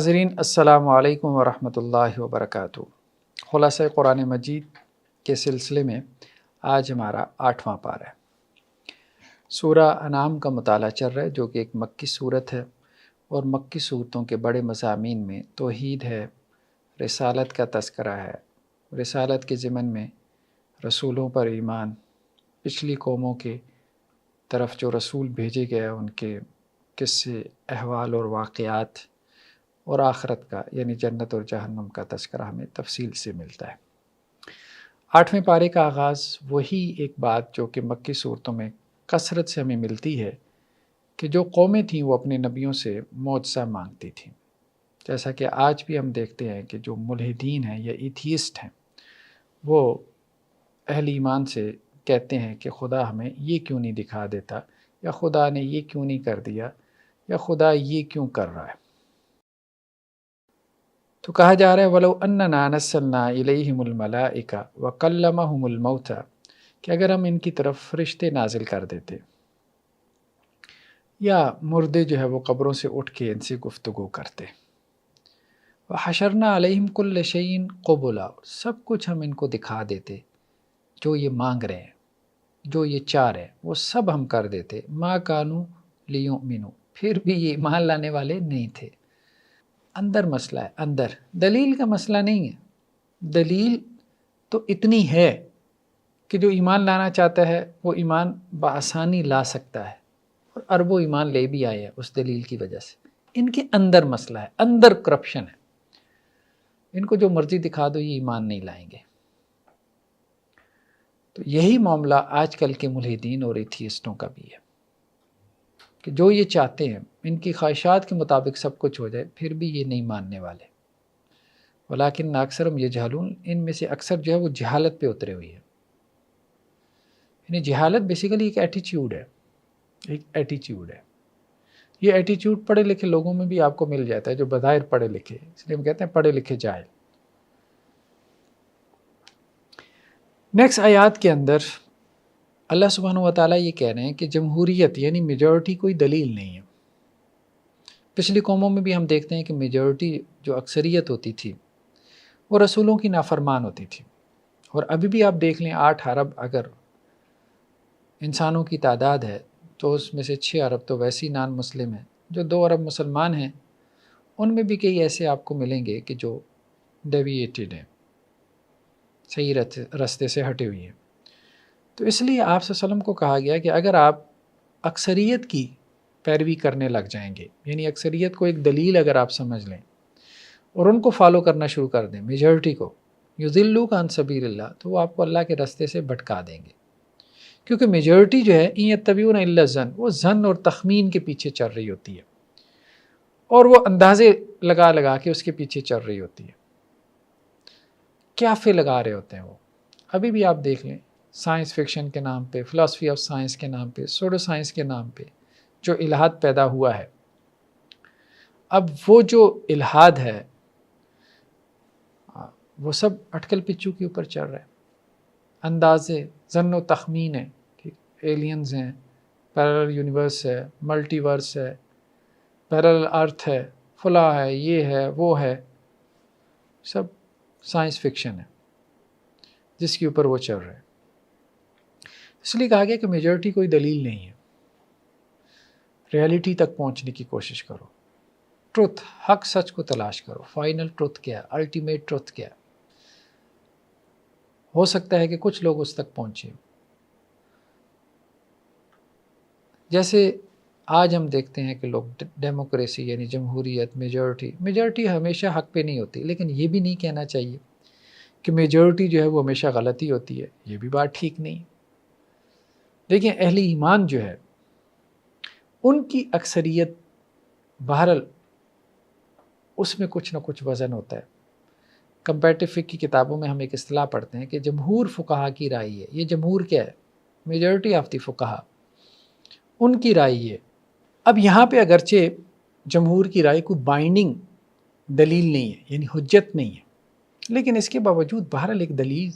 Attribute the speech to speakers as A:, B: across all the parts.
A: ناظرین السلام علیکم ورحمۃ اللہ وبرکاتہ۔ خلاصہ قرآن مجید کے سلسلے میں آج ہمارا 8واں پارہ ہے۔ سورہ انعام کا مطالعہ چل رہا ہے، جو کہ ایک مکی صورت ہے، اور مکی صورتوں کے بڑے مضامین میں توحید ہے، رسالت کا تذکرہ ہے، رسالت کے ضمن میں رسولوں پر ایمان، پچھلی قوموں کے طرف جو رسول بھیجے گئے ان کے قصے، احوال اور واقعات، اور آخرت کا یعنی جنت اور جہنم کا تذکرہ ہمیں تفصیل سے ملتا ہے۔ 8ویں پارے کا آغاز وہی ایک بات جو کہ مکی صورتوں میں کثرت سے ہمیں ملتی ہے کہ جو قومیں تھیں وہ اپنے نبیوں سے معجزہ مانگتی تھیں، جیسا کہ آج بھی ہم دیکھتے ہیں کہ جو ملحدین ہیں یا ایتھیسٹ ہیں وہ اہل ایمان سے کہتے ہیں کہ خدا ہمیں یہ کیوں نہیں دکھا دیتا، یا خدا نے یہ کیوں نہیں کر دیا، یا خدا یہ کیوں کر رہا ہے۔ تو کہا جا رہا ہے وَلَوْ أَنَّنَا نَزَّلْنَا إِلَيْهِمُ الْمَلَائِكَةَ وَكَلَّمَهُمُ الْمَوْتَى کہ اگر ہم ان کی طرف فرشتے نازل کر دیتے یا مردے جو ہے وہ قبروں سے اٹھ کے ان سے گفتگو کرتے، وَحَشَرْنَا عَلَيْهِمْ كُلَّ شَيْءٍ قُبُلًا سب کچھ ہم ان کو دکھا دیتے، جو یہ مانگ رہے ہیں، جو یہ چاہ رہے ہیں، وہ سب ہم کر دیتے، مَا كَانُوا لِيُؤْمِنُوا پھر بھی یہ ایمان لانے والے نہیں تھے۔ اندر مسئلہ ہے، اندر دلیل کا مسئلہ نہیں ہے۔ دلیل تو اتنی ہے کہ جو ایمان لانا چاہتا ہے وہ ایمان بآسانی لا سکتا ہے، اور اربوں ایمان لے بھی آئے ہیں اس دلیل کی وجہ سے۔ ان کے اندر مسئلہ ہے، اندر کرپشن ہے، ان کو جو مرضی دکھا دو یہ ایمان نہیں لائیں گے۔ تو یہی معاملہ آج کل کے ملحدین اور ایتھیسٹوں کا بھی ہے کہ جو یہ چاہتے ہیں ان کی خواہشات کے مطابق سب کچھ ہو جائے، پھر بھی یہ نہیں ماننے والے۔ ولیکن اکثرهم یجہلون ان میں سے اکثر جو ہے وہ جہالت پہ اترے ہوئی ہے۔ یعنی جہالت بیسیکلی ایک ایٹیچیوڈ ہے، ایک ایٹیچیوڈ ہے۔ یہ ایٹیچیوڈ پڑھے لکھے لوگوں میں بھی آپ کو مل جاتا ہے، جو بظاہر پڑھے لکھے، اس لیے ہم کہتے ہیں پڑھے لکھے جاہل۔ نیکسٹ آیات کے اندر اللہ سبحانہ وتعالیٰ یہ کہہ رہے ہیں کہ جمہوریت یعنی میجورٹی کوئی دلیل نہیں ہے۔ پچھلی قوموں میں بھی ہم دیکھتے ہیں کہ میجورٹی جو اکثریت ہوتی تھی وہ رسولوں کی نافرمان ہوتی تھی، اور ابھی بھی آپ دیکھ لیں 8 ارب اگر انسانوں کی تعداد ہے تو اس میں سے 6 ارب تو ویسے ہی نان مسلم ہیں، جو 2 ارب مسلمان ہیں ان میں بھی کئی ایسے آپ کو ملیں گے کہ جو ڈیویٹڈ ہیں، صحیح رستے سے ہٹے ہوئی ہیں۔ تو اس لیے آپ صلی اللہ علیہ وسلم کو کہا گیا کہ اگر آپ اکثریت کی پیروی کرنے لگ جائیں گے، یعنی اکثریت کو ایک دلیل اگر آپ سمجھ لیں اور ان کو فالو کرنا شروع کر دیں، میجورٹی کو، یضلوک عن سبیل اللہ، تو وہ آپ کو اللہ کے راستے سے بھٹکا دیں گے، کیونکہ میجورٹی جو ہے ان یتبعون الا الظن، وہ ظن اور تخمین کے پیچھے چل رہی ہوتی ہے، اور وہ اندازے لگا لگا کے اس کے پیچھے چل رہی ہوتی ہے، کیافے لگا رہے ہوتے ہیں وہ۔ ابھی بھی آپ دیکھ لیں سائنس فکشن کے نام پہ، فلسفی آف سائنس کے نام پہ، سوڈو سائنس کے نام پہ جو الہاد پیدا ہوا ہے، اب وہ جو الہاد ہے وہ سب اٹکل پچو کے اوپر چل رہا ہے، اندازے، ظن و تخمین ہے، ٹھیک، ایلینز ہیں، پیرلل یونیورس ہے، ملٹی ورس ہے، پیرلل ارتھ ہے، فلاں ہے، یہ ہے، وہ ہے، سب سائنس فکشن ہے جس کے اوپر وہ چل رہے ہیں۔ اس لیے کہا گیا کہ میجورٹی کوئی دلیل نہیں ہے، ریئلٹی تک پہنچنے کی کوشش کرو، ٹروتھ، حق سچ کو تلاش کرو، فائنل ٹروتھ کیا ہے، الٹیمیٹ ٹروتھ کیا ہے۔ ہو سکتا ہے کہ کچھ لوگ اس تک پہنچے، جیسے آج ہم دیکھتے ہیں کہ لوگ ڈیموکریسی یعنی جمہوریت، میجورٹی ہمیشہ حق پہ نہیں ہوتی، لیکن یہ بھی نہیں کہنا چاہیے کہ میجورٹی جو ہے وہ ہمیشہ غلطی ہوتی ہے، یہ بھی بات ٹھیک نہیں۔ لیکن اہل ایمان جو ہے ان کی اکثریت بہرحال اس میں کچھ نہ کچھ وزن ہوتا ہے۔ کمپیریٹو فقہ کی کتابوں میں ہم ایک اصطلاح پڑھتے ہیں کہ جمہور فقہا کی رائے ہے۔ یہ جمہور کیا ہے؟ میجورٹی آف دی فقہا، ان کی رائے ہے۔ اب یہاں پہ اگرچہ جمہور کی رائے کو بائنڈنگ دلیل نہیں ہے، یعنی حجت نہیں ہے، لیکن اس کے باوجود بہرحال ایک دلیل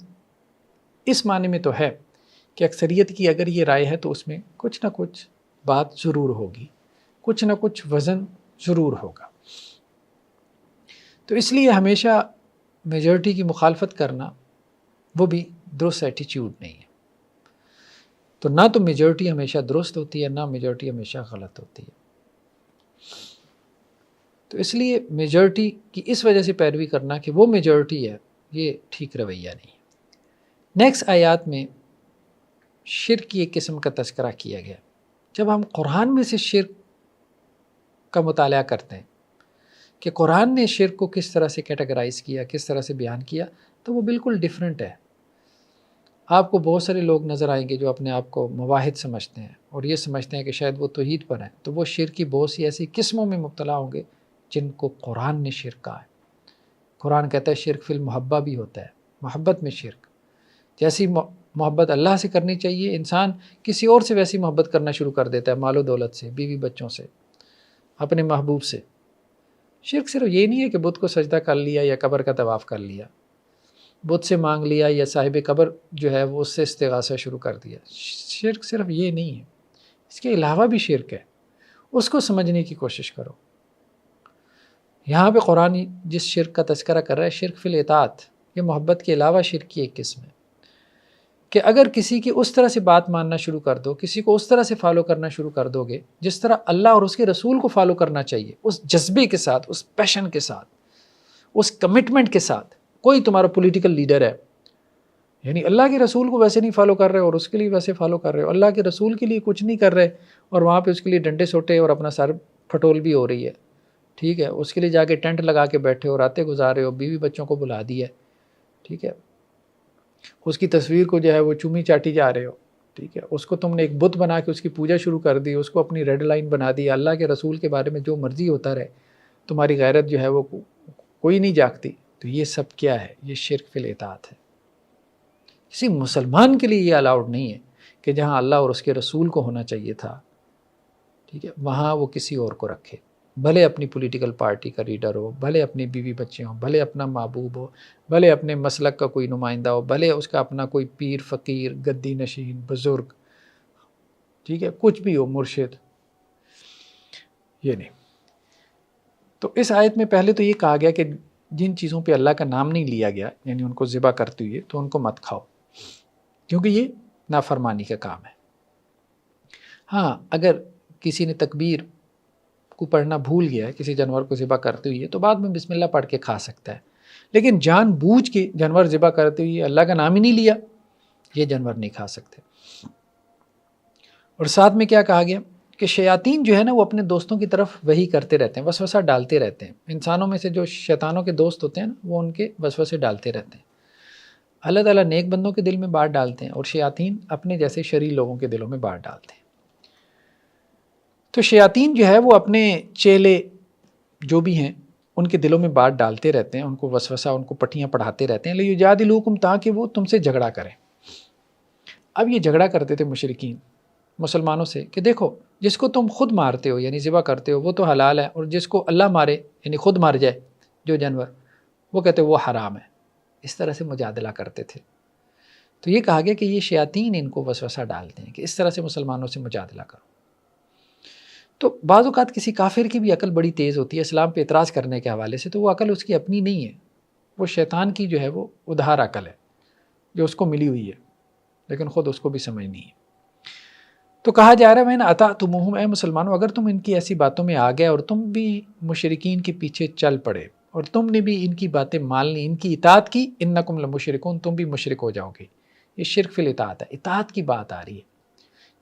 A: اس معنی میں تو ہے کہ اکثریت کی اگر یہ رائے ہے تو اس میں کچھ نہ کچھ بات ضرور ہوگی، کچھ نہ کچھ وزن ضرور ہوگا۔ تو اس لیے ہمیشہ میجورٹی کی مخالفت کرنا وہ بھی درست ایٹیچیوڈ نہیں ہے. تو نہ تو میجورٹی ہمیشہ درست ہوتی ہے، نہ میجورٹی ہمیشہ غلط ہوتی ہے. تو اس لیے میجورٹی کی اس وجہ سے پیروی کرنا کہ وہ میجورٹی ہے، یہ ٹھیک رویہ نہیں ہے. نیکسٹ آیات میں شرک کی ایک قسم کا تذکرہ کیا گیا. جب ہم قرآن میں سے شرک کا مطالعہ کرتے ہیں کہ قرآن نے شرک کو کس طرح سے کیٹیگرائز کیا، کس طرح سے بیان کیا، تو وہ بالکل ڈیفرنٹ ہے. آپ کو بہت سارے لوگ نظر آئیں گے جو اپنے آپ کو موحد سمجھتے ہیں اور یہ سمجھتے ہیں کہ شاید وہ توحید پر ہیں، تو وہ شرک کی بہت سی ایسی قسموں میں مبتلا ہوں گے جن کو قرآن نے شرک کہا ہے. قرآن کہتا ہے شرک فی المحبہ بھی ہوتا ہے، محبت میں شرک. جیسی محبت اللہ سے کرنی چاہیے، انسان کسی اور سے ویسی محبت کرنا شروع کر دیتا ہے، مال و دولت سے، بیوی بچوں سے، اپنے محبوب سے. شرک صرف یہ نہیں ہے کہ بت کو سجدہ کر لیا یا قبر کا طواف کر لیا، بت سے مانگ لیا یا صاحب قبر جو ہے وہ اس سے استغاثہ شروع کر دیا. شرک صرف یہ نہیں ہے، اس کے علاوہ بھی شرک ہے. اس کو سمجھنے کی کوشش کرو. یہاں پہ قرآن جس شرک کا تذکرہ کر رہا ہے شرک فی الاطاعت، یہ محبت کے علاوہ شرک کی ایک قسم ہے کہ اگر کسی کی اس طرح سے بات ماننا شروع کر دو، کسی کو اس طرح سے فالو کرنا شروع کر دو گے جس طرح اللہ اور اس کے رسول کو فالو کرنا چاہیے، اس جذبے کے ساتھ، اس پیشن کے ساتھ، اس کمٹمنٹ کے ساتھ. کوئی تمہارا پولیٹیکل لیڈر ہے، یعنی اللہ کے رسول کو ویسے نہیں فالو کر رہے اور اس کے لیے ویسے فالو کر رہے ہو، اللہ کے رسول کے لیے کچھ نہیں کر رہے اور وہاں پہ اس کے لیے ڈنڈے سوٹے اور اپنا سر پھٹول بھی ہو رہی ہے، ٹھیک ہے، اس کے لیے جا کے ٹینٹ لگا کے بیٹھے ہو، راتیں گزار رہے ہو، بیوی بچوں کو بلا دی ہے، ٹھیک ہے، اس کی تصویر کو جو ہے وہ چومی چاٹی جا رہے ہو، ٹھیک ہے، اس کو تم نے ایک بت بنا کے اس کی پوجا شروع کر دی، اس کو اپنی ریڈ لائن بنا دی. اللہ کے رسول کے بارے میں جو مرضی ہوتا رہے، تمہاری غیرت جو ہے وہ کوئی نہیں جاگتی. تو یہ سب کیا ہے؟ یہ شرک فی الاطاعت ہے. کسی مسلمان کے لیے یہ الاؤڈ نہیں ہے کہ جہاں اللہ اور اس کے رسول کو ہونا چاہیے تھا، ٹھیک ہے، وہاں وہ کسی اور کو رکھے، بھلے اپنی پولیٹیکل پارٹی کا لیڈر ہو، بھلے اپنی بیوی بچے ہوں، بھلے اپنا محبوب ہو، بھلے اپنے مسلک کا کوئی نمائندہ ہو، بھلے اس کا اپنا کوئی پیر، فقیر، گدی نشین، بزرگ، ٹھیک ہے، کچھ بھی ہو، مرشد، یہ نہیں. تو اس آیت میں پہلے تو یہ کہا گیا کہ جن چیزوں پہ اللہ کا نام نہیں لیا گیا، یعنی ان کو ذبح کرتے ہوئے، تو ان کو مت کھاؤ کیونکہ یہ نافرمانی کا کام ہے. ہاں، اگر کسی نے تکبیر کو پڑھنا بھول گیا ہے کسی جانور کو ذبح کرتے ہوئے تو بعد میں بسم اللہ پڑھ کے کھا سکتا ہے، لیکن جان بوجھ کے جانور ذبح کرتے ہوئے اللہ کا نام ہی نہیں لیا، یہ جانور نہیں کھا سکتے. اور ساتھ میں کیا کہا گیا کہ شیاطین جو ہے نا وہ اپنے دوستوں کی طرف وحی کرتے رہتے ہیں، وسوسہ ڈالتے رہتے ہیں. انسانوں میں سے جو شیطانوں کے دوست ہوتے ہیں نا وہ ان کے وسوسے ڈالتے رہتے ہیں. اللہ تعالیٰ نیک بندوں کے دل میں بات ڈالتے ہیں اور شیاطین اپنے جیسے شریر لوگوں کے دلوں میں بات ڈالتے ہیں. تو شیاطین جو ہے وہ اپنے چیلے جو بھی ہیں ان کے دلوں میں بات ڈالتے رہتے ہیں، ان کو وسوسہ، ان کو پٹھیاں پڑھاتے رہتے ہیں، لیجادلوکم، تاکہ وہ تم سے جھگڑا کریں. اب یہ جھگڑا کرتے تھے مشرکین مسلمانوں سے کہ دیکھو جس کو تم خود مارتے ہو یعنی ذبح کرتے ہو وہ تو حلال ہے، اور جس کو اللہ مارے یعنی خود مار جائے جو جانور، وہ کہتے وہ حرام ہے. اس طرح سے مجادلہ کرتے تھے. تو یہ کہا گیا کہ یہ شیاطین ان کو وسوسہ ڈالتے ہیں کہ اس طرح سے مسلمانوں سے مجادلہ کرو. تو بعض اوقات کسی کافر کی بھی عقل بڑی تیز ہوتی ہے اسلام پہ اعتراض کرنے کے حوالے سے، تو وہ عقل اس کی اپنی نہیں ہے، وہ شیطان کی جو ہے وہ ادھار عقل ہے جو اس کو ملی ہوئی ہے، لیکن خود اس کو بھی سمجھ نہیں ہے. تو کہا جا رہا ہے میں نے اطعتموہم، اے مسلمانوں اگر تم ان کی ایسی باتوں میں آ گئے اور تم بھی مشرکین کے پیچھے چل پڑے اور تم نے بھی ان کی باتیں مان لی، ان کی اطاعت کی، انکم لمشرکون، تم بھی مشرک ہو جاؤ گے. یہ شرک فی الاطاعت ہے، اطاعت کی بات آ رہی ہے،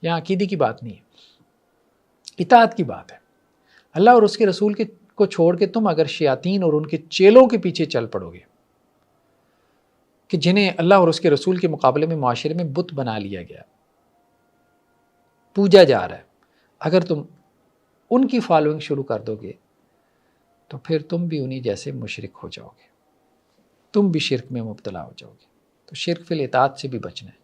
A: یہاں عقیدے کی بات نہیں ہے، اطاعت کی بات ہے. اللہ اور اس کے رسول کو چھوڑ کے تم اگر شیاطین اور ان کے چیلوں کے پیچھے چل پڑو گے کہ جنہیں اللہ اور اس کے رسول کے مقابلے میں معاشرے میں بت بنا لیا گیا، پوجا جا رہا ہے، اگر تم ان کی فالوئنگ شروع کر دو گے تو پھر تم بھی انہی جیسے مشرک ہو جاؤ گے، تم بھی شرک میں مبتلا ہو جاؤ گے. تو شرک فی الاطاعت سے بھی بچنا ہے.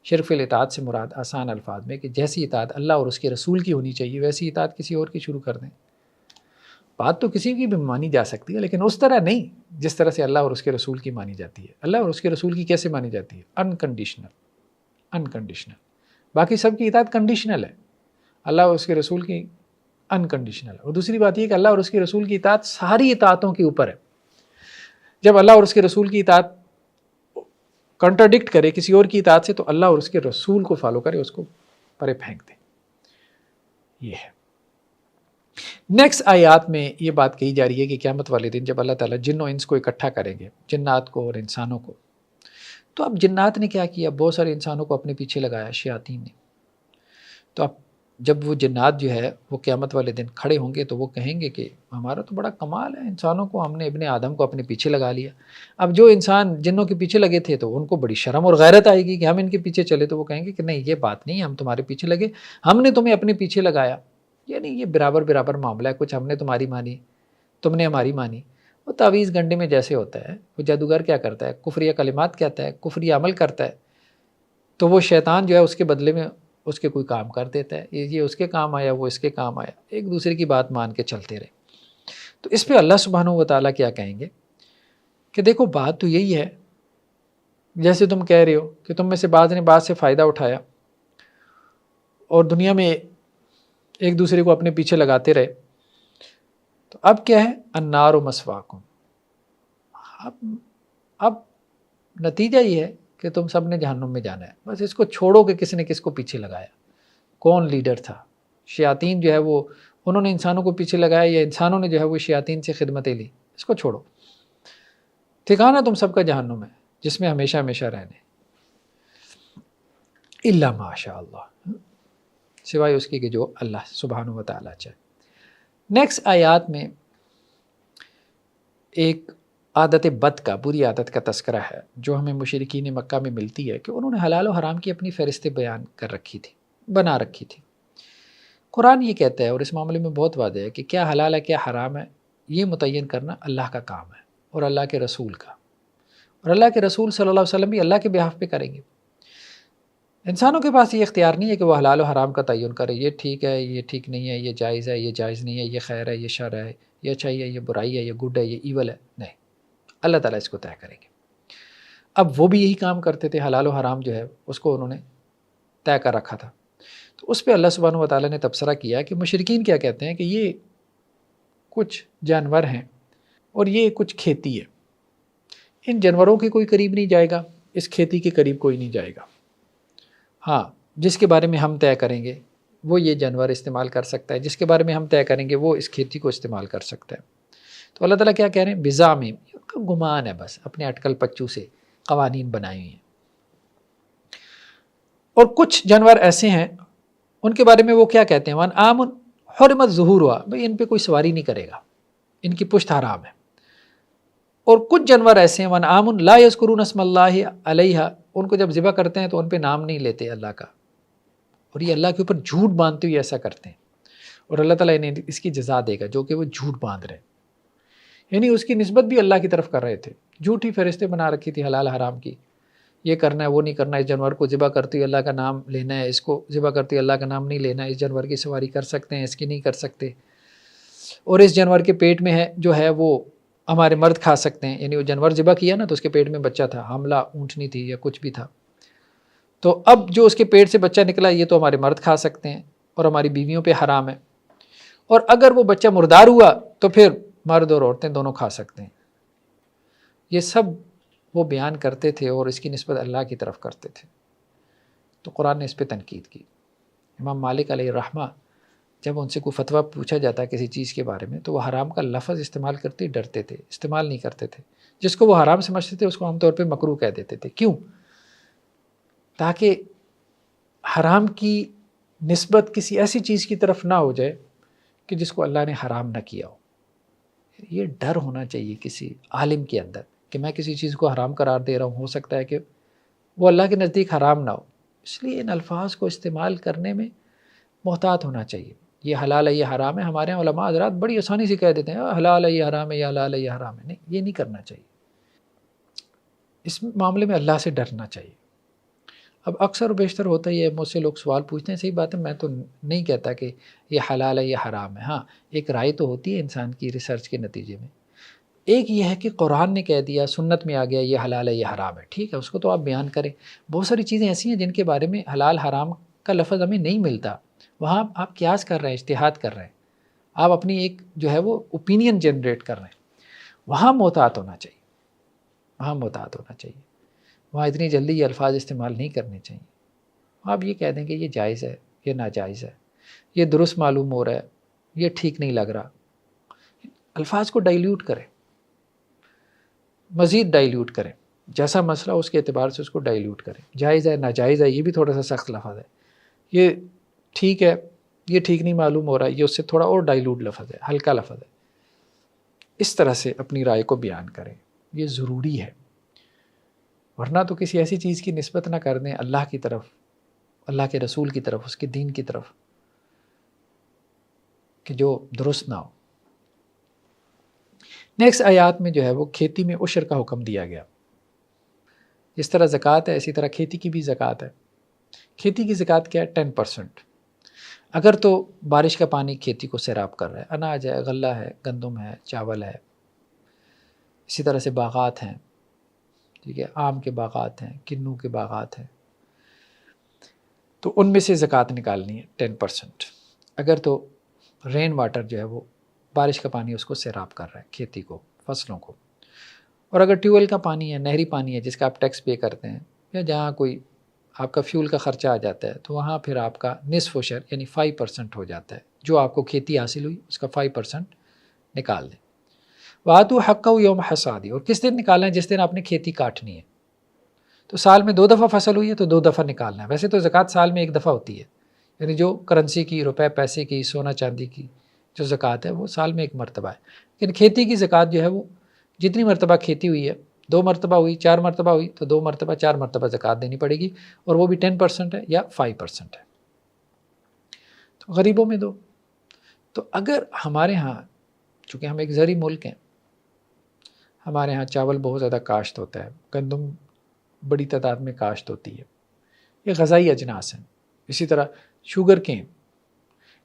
A: شرک فی الاطاعت سے مراد آسان الفاظ میں کہ جیسی اطاعت اللہ اور اس کے رسول کی ہونی چاہیے ویسی اطاعت کسی اور کی شروع کر دیں. بات تو کسی کی بھی مانی جا سکتی ہے لیکن اس طرح نہیں جس طرح سے اللہ اور اس کے رسول کی مانی جاتی ہے. اللہ اور اس کے رسول کی کیسے مانی جاتی ہے؟ انکنڈیشنل. باقی سب کی اطاعت کنڈیشنل ہے، اللہ اور اس کے رسول کی انکنڈیشنل. اور دوسری بات یہ کہ اللہ اور اس کے رسول کی اطاعت ساری اطاعتوں کے اوپر ہے. جب اللہ اور اس کے رسول کی اطاعت کنٹراڈکٹ کرے کسی اور کی اطاعت سے تو اللہ اور اس کے رسول کو فالو کرے، اس کو پرے پھینک دے. یہ ہے. نیکسٹ آیات میں یہ بات کہی جا رہی ہے کہ قیامت والے دن جب اللہ تعالیٰ جن و انس کو اکٹھا کریں گے، جنات کو اور انسانوں کو، تو اب جنات نے کیا کیا؟ بہت سارے انسانوں کو اپنے پیچھے لگایا شیاطین نے. تو اب جب وہ جنات جو ہے وہ قیامت والے دن کھڑے ہوں گے تو وہ کہیں گے کہ ہمارا تو بڑا کمال ہے، انسانوں کو ہم نے ابن آدم کو اپنے پیچھے لگا لیا. اب جو انسان جنوں کے پیچھے لگے تھے تو ان کو بڑی شرم اور غیرت آئے گی کہ ہم ان کے پیچھے چلے، تو وہ کہیں گے کہ نہیں یہ بات نہیں، ہم تمہارے پیچھے لگے، ہم نے تمہیں اپنے پیچھے لگایا، یعنی یہ برابر برابر معاملہ ہے، کچھ ہم نے تمہاری مانی، تم نے ہماری مانی. وہ تعویذ گنڈے میں جیسے ہوتا ہے، وہ جادوگر کیا کرتا ہے؟ کفریہ کلمات کہتا ہے، کفریہ عمل کرتا ہے، تو وہ شیطان جو ہے اس کے بدلے میں اس کے کوئی کام کر دیتا ہے، یہ اس کے کام آیا، وہ اس کے کام آیا، ایک دوسرے کی بات مان کے چلتے رہے. تو اس پہ اللہ سبحانہ و تعالیٰ کیا کہیں گے کہ دیکھو بات تو یہی ہے، جیسے تم کہہ رہے ہو کہ تم میں سے بعض نے بعض سے فائدہ اٹھایا اور دنیا میں ایک دوسرے کو اپنے پیچھے لگاتے رہے، تو اب کیا ہے؟ النار مسواکم. اب نتیجہ یہ ہے کہ تم سب نے جہنم میں جانا ہے. بس اس کو چھوڑو کہ کس نے کس کو پیچھے لگایا، کون لیڈر تھا. شیاطین جو ہے وہ انہوں نے انسانوں کو پیچھے لگایا یا انسانوں نے جو ہے وہ شیاطین سے خدمتیں لی. اس کو چھوڑو، ٹھکانہ تم سب کا جہنم ہے جس میں ہمیشہ ہمیشہ رہنے، الا ماشاء اللہ، سوائے اس کی کہ جو اللہ سبحانہ و تعالیٰ چاہے. نیکسٹ آیات میں ایک عادت بد کا، بری عادت کا تذکرہ ہے جو ہمیں مشرکین مکہ میں ملتی ہے کہ انہوں نے حلال و حرام کی اپنی فہرستیں بیان کر رکھی تھی، بنا رکھی تھی. قرآن یہ کہتا ہے اور اس معاملے میں بہت واضح ہے کہ کیا حلال ہے کیا حرام ہے، یہ متعین کرنا اللہ کا کام ہے اور اللہ کے رسول کا، اور اللہ کے رسول صلی اللہ علیہ وسلم بھی اللہ کے بہاف پہ کریں گے. انسانوں کے پاس یہ اختیار نہیں ہے کہ وہ حلال و حرام کا تعین کرے، یہ ٹھیک ہے، یہ ٹھیک نہیں ہے، یہ جائز ہے، یہ جائز نہیں ہے، یہ خیر ہے، یہ شر ہے، یہ اچھائی ہے، یہ برائی ہے، یہ گڈ ہے، یہ ایول ہے. نہیں، اللہ تعالیٰ اس کو طے کریں گے. اب وہ بھی یہی کام کرتے تھے، حلال و حرام جو ہے اس کو انہوں نے طے کر رکھا تھا. تو اس پہ اللہ سبحانہ و تعالیٰ نے تبصرہ کیا کہ مشرکین کیا کہتے ہیں کہ یہ کچھ جانور ہیں اور یہ کچھ کھیتی ہے، ان جانوروں کے کوئی قریب نہیں جائے گا، اس کھیتی کے قریب کوئی نہیں جائے گا. ہاں، جس کے بارے میں ہم طے کریں گے وہ یہ جانور استعمال کر سکتا ہے، جس کے بارے میں ہم طے کریں گے وہ اس کھیتی کو استعمال کر سکتا ہے. تو اللہ تعالیٰ کیا کہہ رہے ہیں؟ بزعمہم، ان کا گمان ہے، بس اپنے اٹکل پچو سے قوانین بنائے ہوئے ہیں. اور کچھ جانور ایسے ہیں ان کے بارے میں وہ کیا کہتے ہیں؟ وَأَنْ آمُنْ حُرِمَتْ ظُهُورُهَا، بھئی ان پہ کوئی سواری نہیں کرے گا، ان کی پشت حرام ہے. اور کچھ جانور ایسے ہیں وَأَنْ آمُنْ لَا يَذْكُرُونَ اسْمَ اللَّهِ عَلَيْهَا، ان کو جب ذبح کرتے ہیں تو ان پہ نام نہیں لیتے اللہ کا، اور یہ اللہ کے اوپر جھوٹ باندھتے ہوئے ایسا کرتے ہیں، اور اللہ تعالیٰ انہیں اس کی جزا دے گا جو کہ وہ جھوٹ باندھ رہے ہیں. یعنی اس کی نسبت بھی اللہ کی طرف کر رہے تھے، جھوٹی فہرستیں بنا رکھی تھی حلال حرام کی، یہ کرنا ہے وہ نہیں کرنا، اس جانور کو ذبح کرتے ہوئے اللہ کا نام لینا ہے، اس کو ذبح کرتے ہوئے اللہ کا نام نہیں لینا ہے، اس جانور کی سواری کر سکتے ہیں، اس کی نہیں کر سکتے، اور اس جانور کے پیٹ میں ہے جو ہے وہ ہمارے مرد کھا سکتے ہیں. یعنی وہ جانور ذبح کیا نا تو اس کے پیٹ میں بچہ تھا، حاملہ اونٹنی تھی یا کچھ بھی تھا، تو اب جو اس کے پیٹ سے بچہ نکلا یہ تو ہمارے مرد کھا سکتے ہیں اور ہماری بیویوں پہ حرام ہے، اور اگر وہ بچہ مردار ہوا تو پھر مرد اور عورتیں دونوں کھا سکتے ہیں. یہ سب وہ بیان کرتے تھے اور اس کی نسبت اللہ کی طرف کرتے تھے. تو قرآن نے اس پہ تنقید کی. امام مالک علیہ الرحمہ جب ان سے کوئی فتویٰ پوچھا جاتا ہے کسی چیز کے بارے میں تو وہ حرام کا لفظ استعمال کرتے ڈرتے تھے، استعمال نہیں کرتے تھے. جس کو وہ حرام سمجھتے تھے اس کو عام طور پہ مکروہ کہہ دیتے تھے. کیوں؟ تاکہ حرام کی نسبت کسی ایسی چیز کی طرف نہ ہو جائے کہ جس کو اللہ نے حرام نہ کیا ہو. یہ ڈر ہونا چاہیے کسی عالم کے اندر کہ میں کسی چیز کو حرام قرار دے رہا ہوں، ہو سکتا ہے کہ وہ اللہ کے نزدیک حرام نہ ہو. اس لیے ان الفاظ کو استعمال کرنے میں محتاط ہونا چاہیے. یہ حلال ہے یہ حرام ہے، ہمارے یہاں علماء حضرات بڑی آسانی سے کہہ دیتے ہیں حلال ہے یہ حرام ہے، یہ حلال ہے یہ حرام ہے. نہیں، یہ نہیں کرنا چاہیے. اس معاملے میں اللہ سے ڈرنا چاہیے. اب اکثر و بیشتر ہوتا ہی ہے، مجھ سے لوگ سوال پوچھتے ہیں، صحیح بات ہے، میں تو نہیں کہتا کہ یہ حلال ہے یہ حرام ہے. ہاں، ایک رائے تو ہوتی ہے انسان کی ریسرچ کے نتیجے میں. ایک یہ ہے کہ قرآن نے کہہ دیا، سنت میں آ گیا یہ حلال ہے یہ حرام ہے، ٹھیک ہے، اس کو تو آپ بیان کریں. بہت ساری چیزیں ایسی ہیں جن کے بارے میں حلال حرام کا لفظ ہمیں نہیں ملتا، وہاں آپ قیاس کر رہے ہیں، اجتہاد کر رہے ہیں، آپ اپنی ایک جو ہے وہ اوپینین جنریٹ کر رہے ہیں، وہاں محتاط ہونا چاہیے. وہاں محتاط ہونا چاہیے، وہاں اتنی جلدی یہ الفاظ استعمال نہیں کرنے چاہیے. آپ یہ کہہ دیں کہ یہ جائز ہے، یہ ناجائز ہے، یہ درست معلوم ہو رہا ہے، یہ ٹھیک نہیں لگ رہا. الفاظ کو ڈائلیوٹ کریں، مزید ڈائلیوٹ کریں، جیسا مسئلہ اس کے اعتبار سے اس کو ڈائلیوٹ کریں. جائز ہے ناجائز ہے یہ بھی تھوڑا سا سخت لفظ ہے، یہ ٹھیک ہے یہ ٹھیک نہیں معلوم ہو رہا ہے، یہ اس سے تھوڑا اور ڈائلیوٹ لفظ ہے، ہلکا لفظ ہے. اس طرح سے اپنی رائے کو بیان کریں، یہ ضروری ہے. ورنہ تو کسی ایسی چیز کی نسبت نہ کر دیں اللہ کی طرف، اللہ کے رسول کی طرف، اس کے دین کی طرف، کہ جو درست نہ ہو. نیکسٹ آیات میں جو ہے وہ کھیتی میں عشر کا حکم دیا گیا. جس طرح زکوٰۃ ہے اسی طرح کھیتی کی بھی زکوٰۃ ہے. کھیتی کی زکوٰۃ کیا ہے؟ 10%. اگر تو بارش کا پانی کھیتی کو سیراب کر رہا ہے، اناج ہے، غلہ ہے، گندم ہے، چاول ہے، اسی طرح سے باغات ہیں، ٹھیک ہے، آم کے باغات ہیں، کنوں کے باغات ہیں، تو ان میں سے زکوٰۃ نکالنی ہے 10%. اگر تو رین واٹر جو ہے وہ بارش کا پانی اس کو سیراب کر رہا ہے کھیتی کو، فصلوں کو. اور اگر ٹیوب ویل کا پانی ہے، نہری پانی ہے جس کا آپ ٹیکس پے کرتے ہیں، یا جہاں کوئی آپ کا فیول کا خرچہ آ جاتا ہے، تو وہاں پھر آپ کا نصف عشر یعنی 5% ہو جاتا ہے. جو آپ کو کھیتی حاصل ہوئی اس کا 5% نکال دیں. وَآتُوا حَقَّهُ یوم حصادی، اور کس دن نکالنا ہے؟ جس دن آپ نے کھیتی کاٹنی ہے. تو سال میں 2 دفعہ فصل ہوئی ہے تو 2 دفعہ نکالنا ہے. ویسے تو زکوٰۃ سال میں 1 دفعہ ہوتی ہے، یعنی جو کرنسی کی، روپے پیسے کی، سونا چاندی کی جو زکوٰۃ ہے وہ سال میں 1 مرتبہ ہے. لیکن کھیتی کی زکوٰۃ جو ہے وہ جتنی مرتبہ کھیتی ہوئی ہے، 2 مرتبہ ہوئی، 4 مرتبہ ہوئی، تو 2 مرتبہ 4 مرتبہ زکوٰۃ دینی پڑے گی، اور وہ بھی 10% ہے یا 5% ہے. تو غریبوں میں دو. تو اگر ہمارے ہاں، چونکہ ہم ایک زرعی ملک ہیں، ہمارے ہاں چاول بہت زیادہ کاشت ہوتا ہے، گندم بڑی تعداد میں کاشت ہوتی ہے، یہ غذائی اجناس ہیں. اسی طرح شوگر کین،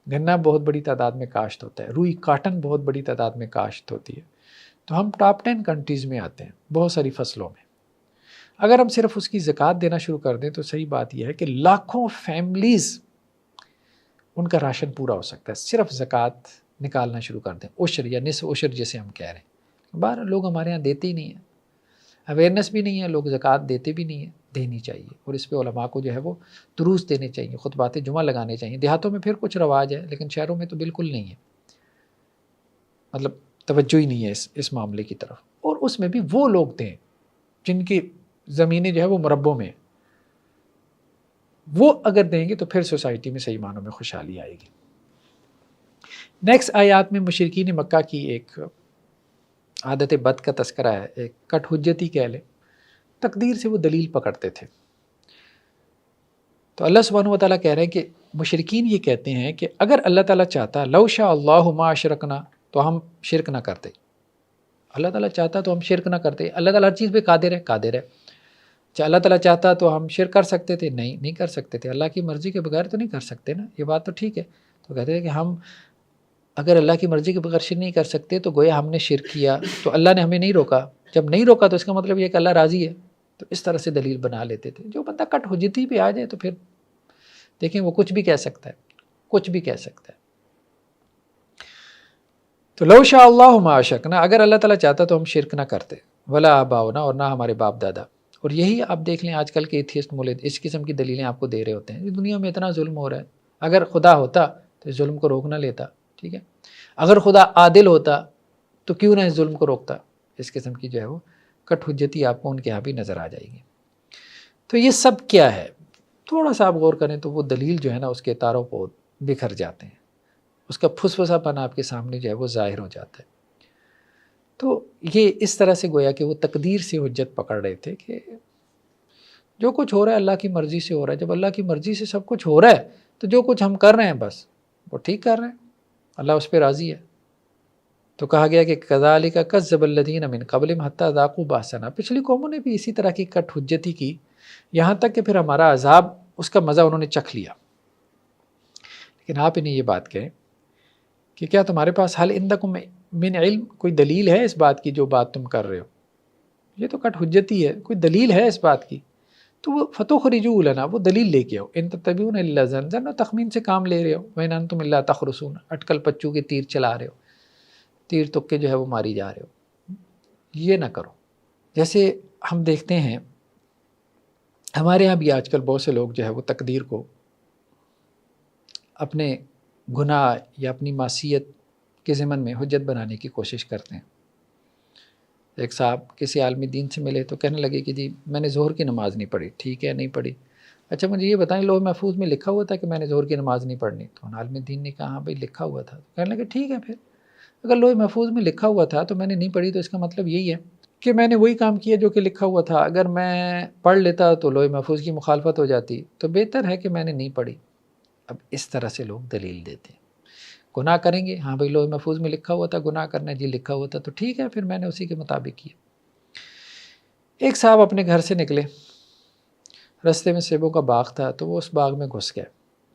A: گنا بہت بڑی تعداد میں کاشت ہوتا ہے، روئی کاٹن بہت بڑی تعداد میں کاشت ہوتی ہے. تو ہم ٹاپ 10 کنٹریز میں آتے ہیں بہت ساری فصلوں میں. اگر ہم صرف اس کی زکوٰۃ دینا شروع کر دیں تو صحیح بات یہ ہے کہ لاکھوں فیملیز ان کا راشن پورا ہو سکتا ہے. صرف زکوٰۃ نکالنا شروع کر دیں، عشر یا نصف عشر جسے ہم کہہ رہے ہیں. باہر لوگ ہمارے ہاں دیتے ہی نہیں ہیں، اویئرنیس بھی نہیں ہے، لوگ زکوٰۃ دیتے بھی نہیں ہیں. دینی چاہیے، اور اس پہ علماء کو جو ہے وہ دروس دینے چاہیے، خطبات جمعہ لگانے چاہیے. دیہاتوں میں پھر کچھ رواج ہے لیکن شہروں میں تو بالکل نہیں ہے، مطلب توجہ ہی نہیں ہے اس معاملے کی طرف. اور اس میں بھی وہ لوگ دیں جن کی زمینیں جو ہے وہ مربوں میں، وہ اگر دیں گے تو پھر سوسائٹی میں صحیح معنوں میں خوشحالی آئے گی. نیکسٹ آیات میں مشرکین مکہ کی ایک عادت بد کا تذکرہ ہے، ایک کٹ حجتی کہہ لیں، تقدیر سے وہ دلیل پکڑتے تھے. تو اللہ سبحانہ وتعالیٰ کہہ رہے ہیں کہ مشرکین یہ کہتے ہیں کہ اگر اللہ تعالیٰ چاہتا، لو شاء اللہ ما اشرکنا، تو ہم شرک نہ کرتے. اللہ تعالیٰ چاہتا تو ہم شرک نہ کرتے. اللہ تعالیٰ ہر چیز پہ قادر ہے، قادر ہے. اللہ تعالیٰ چاہتا تو ہم شرک کر سکتے تھے؟ نہیں کر سکتے تھے. اللہ کی مرضی کے بغیر تو نہیں کر سکتے نا، یہ بات تو ٹھیک ہے. تو کہتے ہیں کہ ہم اگر اللہ کی مرضی کے بغیر شرک نہیں کر سکتے تو گویا ہم نے شرک کیا، تو اللہ نے ہمیں نہیں روکا. جب نہیں روکا تو اس کا مطلب یہ کہ اللہ راضی ہے. تو اس طرح سے دلیل بنا لیتے تھے. جو بندہ کٹ حجتی پہ آ جائے تو پھر دیکھیں وہ کچھ بھی کہہ سکتا ہے، کچھ بھی کہہ سکتا ہے. تو لو شاء اللہ ما اشرکنا، اگر اللہ تعالیٰ چاہتا تو ہم شرک نہ کرتے، ولا آباؤنا، اور نہ ہمارے باپ دادا. اور یہی آپ دیکھ لیں آج کل کے ایتھیسٹ مولد اس قسم کی دلیلیں آپ کو دے رہے ہوتے ہیں. دنیا میں اتنا ظلم ہو رہا ہے، اگر خدا ہوتا تو اس ظلم کو روک نہ لیتا. ٹھیک ہے، اگر خدا عادل ہوتا تو کیوں نہ اس ظلم کو روکتا. اس قسم کی جو ہے وہ کٹ حجتی آپ کو ان کے یہاں بھی نظر آ جائے گی. تو یہ سب کیا ہے؟ تھوڑا سا آپ غور کریں تو وہ دلیل جو ہے نا اس کے تاروں کو بکھر جاتے ہیں، اس کا پھسپھسا پن آپ کے سامنے جو ہے وہ ظاہر ہو جاتا ہے. تو یہ اس طرح سے گویا کہ وہ تقدیر سے حجت پکڑ رہے تھے کہ جو کچھ ہو رہا ہے اللہ کی مرضی سے ہو رہا ہے. جب اللہ کی مرضی سے سب کچھ ہو رہا ہے تو جو کچھ ہم کر رہے ہیں بس وہ ٹھیک کر رہے ہیں، اللہ اس پہ راضی ہے. تو کہا گیا کہ کذالک کذب الذین من قبلہم حتی ذاقوا باسنا، پچھلی قوموں نے بھی اسی طرح کی کٹ حجتی کی، یہاں تک کہ پھر ہمارا عذاب اس کا مزہ انہوں نے چکھ لیا. لیکن آپ انہیں یہ بات کہیں کہ کیا تمہارے پاس حل عندکم من علم، کوئی دلیل ہے اس بات کی جو بات تم کر رہے ہو؟ یہ تو کٹ حجتی ہے، کوئی دلیل ہے اس بات کی؟ تو وہ فتخرجوا لنا، وہ دلیل لے کے آؤ. ان تتبعون الا ظنا، و تخمین سے کام لے رہے ہو. وان انتم الا تخرصون، اٹکل پچو کے تیر چلا رہے ہو، تیر تکے جو ہے وہ ماری جا رہے ہو. یہ نہ کرو. جیسے ہم دیکھتے ہیں ہمارے ہاں بھی آج کل بہت سے لوگ جو ہے وہ تقدیر کو اپنے گناہ یا اپنی معصیت کے ضمن میں حجت بنانے کی کوشش کرتے ہیں۔ ایک صاحب کسی عالم دین سے ملے تو کہنے لگے کہ جی میں نے ظہر کی نماز نہیں پڑھی۔ ٹھیک ہے، نہیں پڑھی، اچھا مجھے یہ بتائیں لوح محفوظ میں لکھا ہوا تھا کہ میں نے ظہر کی نماز نہیں پڑھنی؟ تو عالم دین نے کہا ہاں بھائی لکھا ہوا تھا۔ کہنے لگے ٹھیک ہے، پھر اگر لوح محفوظ میں لکھا ہوا تھا تو میں نے نہیں پڑھی، تو اس کا مطلب یہی ہے کہ میں نے وہی کام کیا جو کہ لکھا ہوا تھا۔ اگر میں پڑھ لیتا تو لوح محفوظ کی مخالفت ہو جاتی، تو بہتر ہے کہ میں نے نہیں پڑھی۔ اب اس طرح سے لوگ دلیل دیتے ہیں۔ گناہ کریں گے، ہاں بھائی لوح محفوظ میں لکھا ہوا تھا گناہ کرنا، جی لکھا ہوا تھا تو ٹھیک ہے، پھر میں نے اسی کے مطابق کیا۔ ایک صاحب اپنے گھر سے نکلے، رستے میں سیبوں کا باغ تھا تو وہ اس باغ میں گھس گئے،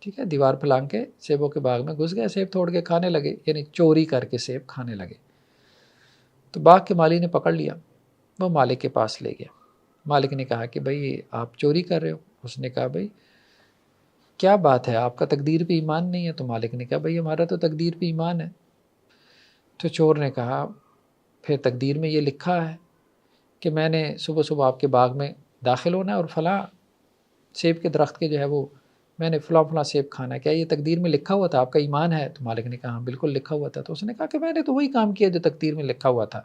A: ٹھیک ہے، دیوار پھلانگ کے سیبوں کے باغ میں گھس گئے، سیب توڑ کے کھانے لگے، یعنی چوری کر کے سیب کھانے لگے۔ تو باغ کے مالی نے پکڑ لیا، وہ مالک کے پاس لے گیا۔ مالک نے کہا کہ بھائی آپ چوری کر رہے ہو؟ اس نے کہا بھائی کیا بات ہے، آپ کا تقدیر پہ ایمان نہیں ہے؟ تو مالک نے کہا بھائی ہمارا تو تقدیر پہ ایمان ہے۔ تو چور نے کہا پھر تقدیر میں یہ لکھا ہے کہ میں نے صبح صبح آپ کے باغ میں داخل ہونا ہے اور فلاں سیب کے درخت کے جو ہے وہ میں نے فلاں فلاں سیب کھانا ہے، کیا یہ تقدیر میں لکھا ہوا تھا؟ آپ کا ایمان ہے؟ تو مالک نے کہا ہاں بالکل لکھا ہوا تھا۔ تو اس نے کہا کہ میں نے تو وہی کام کیا جو تقدیر میں لکھا ہوا تھا۔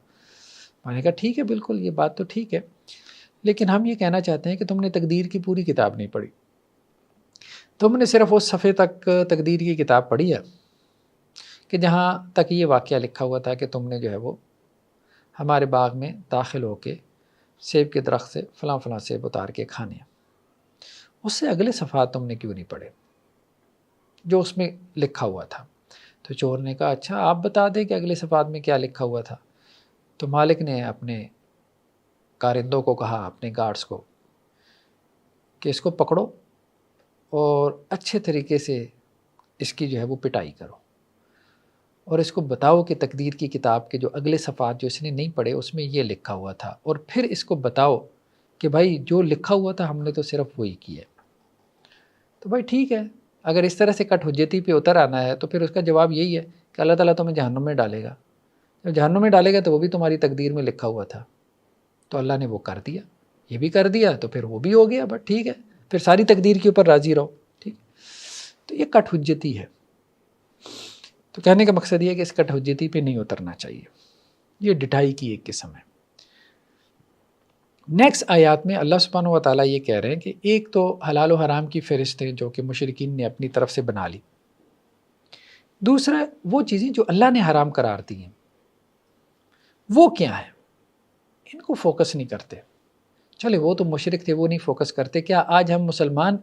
A: میں نے کہا ٹھیک ہے، بالکل یہ بات تو ٹھیک ہے، لیکن ہم یہ کہنا چاہتے ہیں کہ تم نے تقدیر کی پوری کتاب نہیں پڑھی، تم نے صرف اس صفحے تک تقدیر کی کتاب پڑھی ہے کہ جہاں تک یہ واقعہ لکھا ہوا تھا کہ تم نے جو ہے وہ ہمارے باغ میں داخل ہو کے سیب کے درخت سے فلاں فلاں سیب اتار کے کھانے ہیں۔ اس سے اگلے صفحات تم نے کیوں نہیں پڑھے جو اس میں لکھا ہوا تھا؟ تو چور نے کہا اچھا آپ بتا دیں کہ اگلے صفحات میں کیا لکھا ہوا تھا۔ تو مالک نے اپنے کارندوں کو کہا، اپنے گارڈز کو، کہ اس کو پکڑو اور اچھے طریقے سے اس کی جو ہے وہ پٹائی کرو، اور اس کو بتاؤ کہ تقدیر کی کتاب کے جو اگلے صفحات جو اس نے نہیں پڑھے اس میں یہ لکھا ہوا تھا، اور پھر اس کو بتاؤ کہ بھائی جو لکھا ہوا تھا ہم نے تو صرف وہی کیا۔ تو بھائی ٹھیک ہے، اگر اس طرح سے کٹ حجتی پہ اتر آنا ہے تو پھر اس کا جواب یہی ہے کہ اللہ تعالیٰ تمہیں جہنم میں ڈالے گا۔ جب جہنم میں ڈالے گا تو وہ بھی تمہاری تقدیر میں لکھا ہوا تھا، تو اللہ نے وہ کر دیا، یہ بھی کر دیا تو پھر وہ بھی ہو گیا، بٹ ٹھیک ہے پھر ساری تقدیر کے اوپر راضی رہو، ٹھیک۔ تو یہ کٹ حجتی ہے۔ تو کہنے کا مقصد یہ ہے کہ اس کٹ حجتی پہ نہیں اترنا چاہیے، یہ ڈٹائی کی ایک قسم ہے۔ نیکسٹ آیات میں اللہ سبحانہ و تعالیٰ یہ کہہ رہے ہیں کہ ایک تو حلال و حرام کی فہرست ہے جو کہ مشرکین نے اپنی طرف سے بنا لی، دوسرا وہ چیزیں جو اللہ نے حرام قرار دی ہیں وہ کیا ہیں، ان کو فوکس نہیں کرتے۔ چلے وہ تو مشرک تھے، وہ نہیں فوکس کرتے، کیا آج ہم مسلمان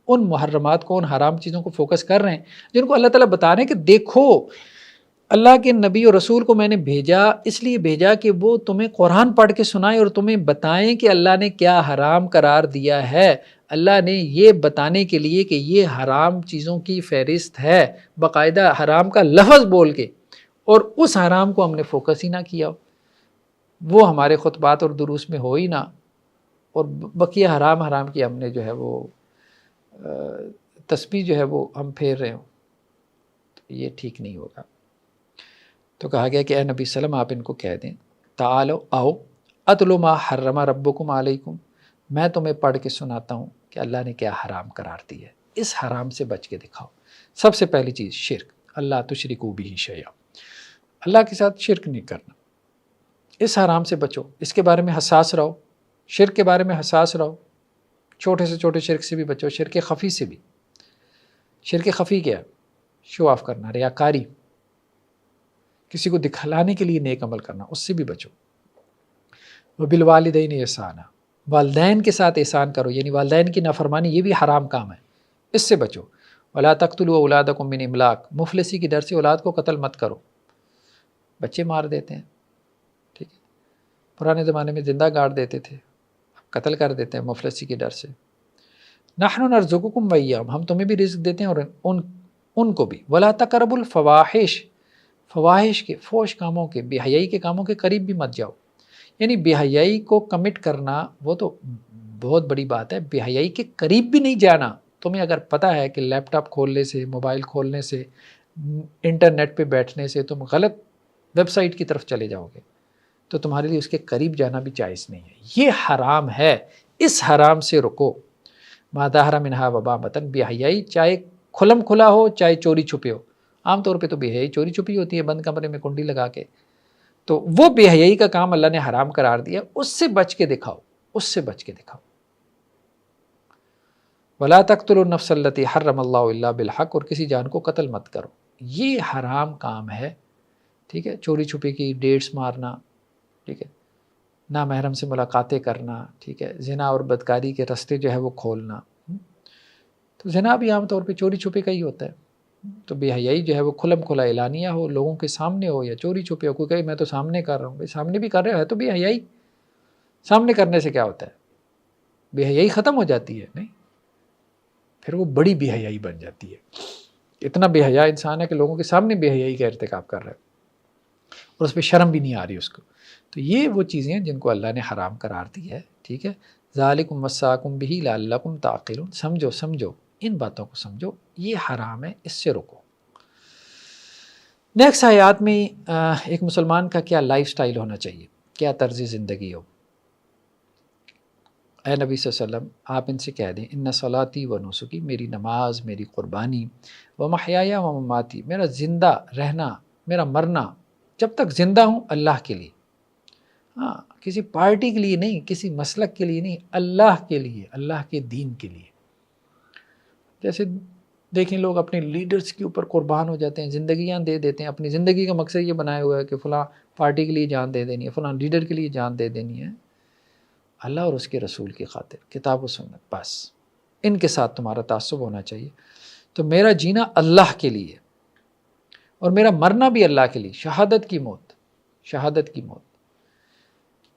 A: ان محرمات کو، ان حرام چیزوں کو فوکس کر رہے ہیں جن کو اللہ تعالیٰ بتا رہے ہیں کہ دیکھو اللہ کے نبی اور رسول کو میں نے بھیجا، اس لیے بھیجا کہ وہ تمہیں قرآن پڑھ کے سنائیں اور تمہیں بتائیں کہ اللہ نے کیا حرام قرار دیا ہے۔ اللہ نے یہ بتانے کے لیے کہ یہ حرام چیزوں کی فہرست ہے، باقاعدہ حرام کا لفظ بول کے، اور اس حرام کو ہم نے فوکس ہی نہ کیا، وہ ہمارے خطبات اور دروس میں ہو ہی نہ، اور بقیہ حرام کی ہم نے جو ہے وہ تسبیح جو ہے وہ ہم پھیر رہے ہوں، تو یہ ٹھیک نہیں ہوگا۔ تو کہا گیا کہ اے نبی صلی اللہ علیہ وسلم آپ ان کو کہہ دیں تعالو آؤ اتلو ما حرم ربکم علیکم، میں تمہیں پڑھ کے سناتا ہوں کہ اللہ نے کیا حرام قرار دی ہے، اس حرام سے بچ کے دکھاؤ۔ سب سے پہلی چیز شرک، اللہ تشرکوا بہ شیئا، اللہ کے ساتھ شرک نہیں کرنا، اس حرام سے بچو، اس کے بارے میں حساس رہو، شرک کے بارے میں حساس رہو، چھوٹے سے چھوٹے شرک سے بھی بچو، شرک خفی سے بھی۔ شرک خفی کیا؟ شو آف کرنا، ریاکاری، کسی کو دکھلانے کے لیے نیک عمل کرنا، اس سے بھی بچو۔ وبالوالدین احسانا، والدین کے ساتھ احسان کرو، یعنی والدین کی نافرمانی یہ بھی حرام کام ہے، اس سے بچو۔ ولا تقتلوا اولادکم من املاق، مفلسی کی ڈر سے اولاد کو قتل مت کرو، بچے مار دیتے ہیں، ٹھیک ہے، پرانے زمانے میں زندہ گاڑ دیتے تھے، قتل کر دیتے ہیں مفلسی کی ڈر سے۔ نحن نرزقکم وایاہم، ہم تمہیں بھی رزق دیتے ہیں اور ان کو بھی۔ ولا تقربوا الفواحش، فواحش کے، فوش کاموں کے، بے حیائی کے کاموں کے قریب بھی مت جاؤ، یعنی بے حیائی کو کمٹ کرنا وہ تو بہت بڑی بات ہے، بے حیائی کے قریب بھی نہیں جانا۔ تمہیں اگر پتہ ہے کہ لیپ ٹاپ کھولنے سے، موبائل کھولنے سے، انٹرنیٹ پہ بیٹھنے سے تم غلط ویب سائٹ کی طرف چلے جاؤ گے، تو تمہارے لیے اس کے قریب جانا بھی جائز نہیں ہے، یہ حرام ہے، اس حرام سے رکو۔ ما ظہر منہا وبامتن، بے حیائی چاہے کھلم کھلا ہو چاہے چوری چھپے ہو، عام طور پہ تو بے حیائی چوری چھپی ہوتی ہے بند کمرے میں کنڈی لگا کے، تو وہ بے حیائی کا کام اللہ نے حرام قرار دیا، اس سے بچ کے دکھاؤ، اس سے بچ کے دکھاؤ۔ ولا تقتلوا النفس التي حرم اللہ الا بالحق، اور کسی جان کو قتل مت کرو، یہ حرام کام ہے، ٹھیک ہے، چوری چھپے کی ڈیٹس مارنا، ٹھیک ہے، نامحرم سے ملاقاتیں کرنا، ٹھیک ہے، زنا اور بدکاری کے راستے جو ہے وہ کھولنا، تو زنا بھی عام طور پہ چوری چھپے کا ہی ہوتا ہے، تو بے حیائی جو ہے وہ کھلم کھلا اعلانیہ ہو، لوگوں کے سامنے ہو، یا چوری چھپے ہو، کوئی کہے میں تو سامنے کر رہا ہوں، بھائی سامنے بھی کر رہے ہو، ہے تو بے حیائی، سامنے کرنے سے کیا ہوتا ہے، بے حیائی ختم ہو جاتی ہے؟ نہیں، پھر وہ بڑی بے حیائی بن جاتی ہے، اتنا بے حیا انسان ہے کہ لوگوں کے سامنے بے حیائی کا ارتکاب کر رہا ہے اور اس پہ شرم بھی نہیں آ رہی اس کو، تو یہ وہ چیزیں ہیں جن کو اللہ نے حرام قرار دی ہے، ٹھیک ہے، ذالکم وصاکم بہ لعلکم تعقلون، سمجھو ان باتوں کو سمجھو، یہ حرام ہے، اس سے رکو۔ نیکسٹ آیات میں ایک مسلمان کا کیا لائف سٹائل ہونا چاہیے، کیا طرز زندگی ہو۔ اے نبی صلی اللہ علیہ وسلم، آپ ان سے کہہ دیں ان صلاتی و نسکی، میری نماز، میری قربانی، و محیای و مماتی، میرا زندہ رہنا، میرا مرنا، جب تک زندہ ہوں اللہ کے لیے، ہاں کسی پارٹی کے لیے نہیں، کسی مسلک کے لیے نہیں، اللہ کے لیے، اللہ کے دین کے لیے۔ جیسے دیکھیں لوگ اپنے لیڈرز کے اوپر قربان ہو جاتے ہیں، زندگیاں دے دیتے ہیں، اپنی زندگی کا مقصد یہ بنایا ہوا ہے کہ فلاں پارٹی کے لیے جان دے دینی ہے، فلاں لیڈر کے لیے جان دے دینی ہے، اللہ اور اس کے رسول کی خاطر، کتاب و سنت، بس ان کے ساتھ تمہارا تعصب ہونا چاہیے۔ تو میرا جینا اللہ کے لیے اور میرا مرنا بھی اللہ کے لیے، شہادت کی موت، شہادت کی موت،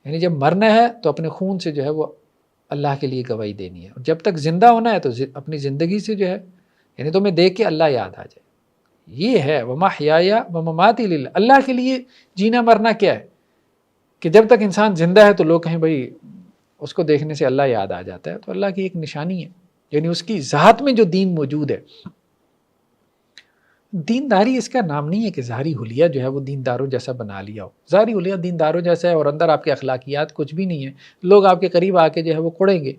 A: یعنی جب مرنا ہے تو اپنے خون سے جو ہے وہ اللہ کے لیے گواہی دینی ہے، اور جب تک زندہ ہونا ہے تو اپنی زندگی سے جو ہے، یعنی تمہیں دیکھ کے اللہ یاد آ جائے، یہ ہے ومحیای ومماتی للہ، اللہ کے لیے جینا مرنا کیا ہے کہ جب تک انسان زندہ ہے تو لوگ کہیں بھائی اس کو دیکھنے سے اللہ یاد آ جاتا ہے، تو اللہ کی ایک نشانی ہے، یعنی اس کی ذات میں جو دین موجود ہے۔ دینداری اس کا نام نہیں ہے کہ ظاہری حلیہ جو ہے وہ دینداروں جیسا بنا لیا ہو، ظاہری حلیہ دینداروں جیسا ہے اور اندر آپ کے اخلاقیات کچھ بھی نہیں ہے، لوگ آپ کے قریب آ کے جو ہے وہ کڑیں گے،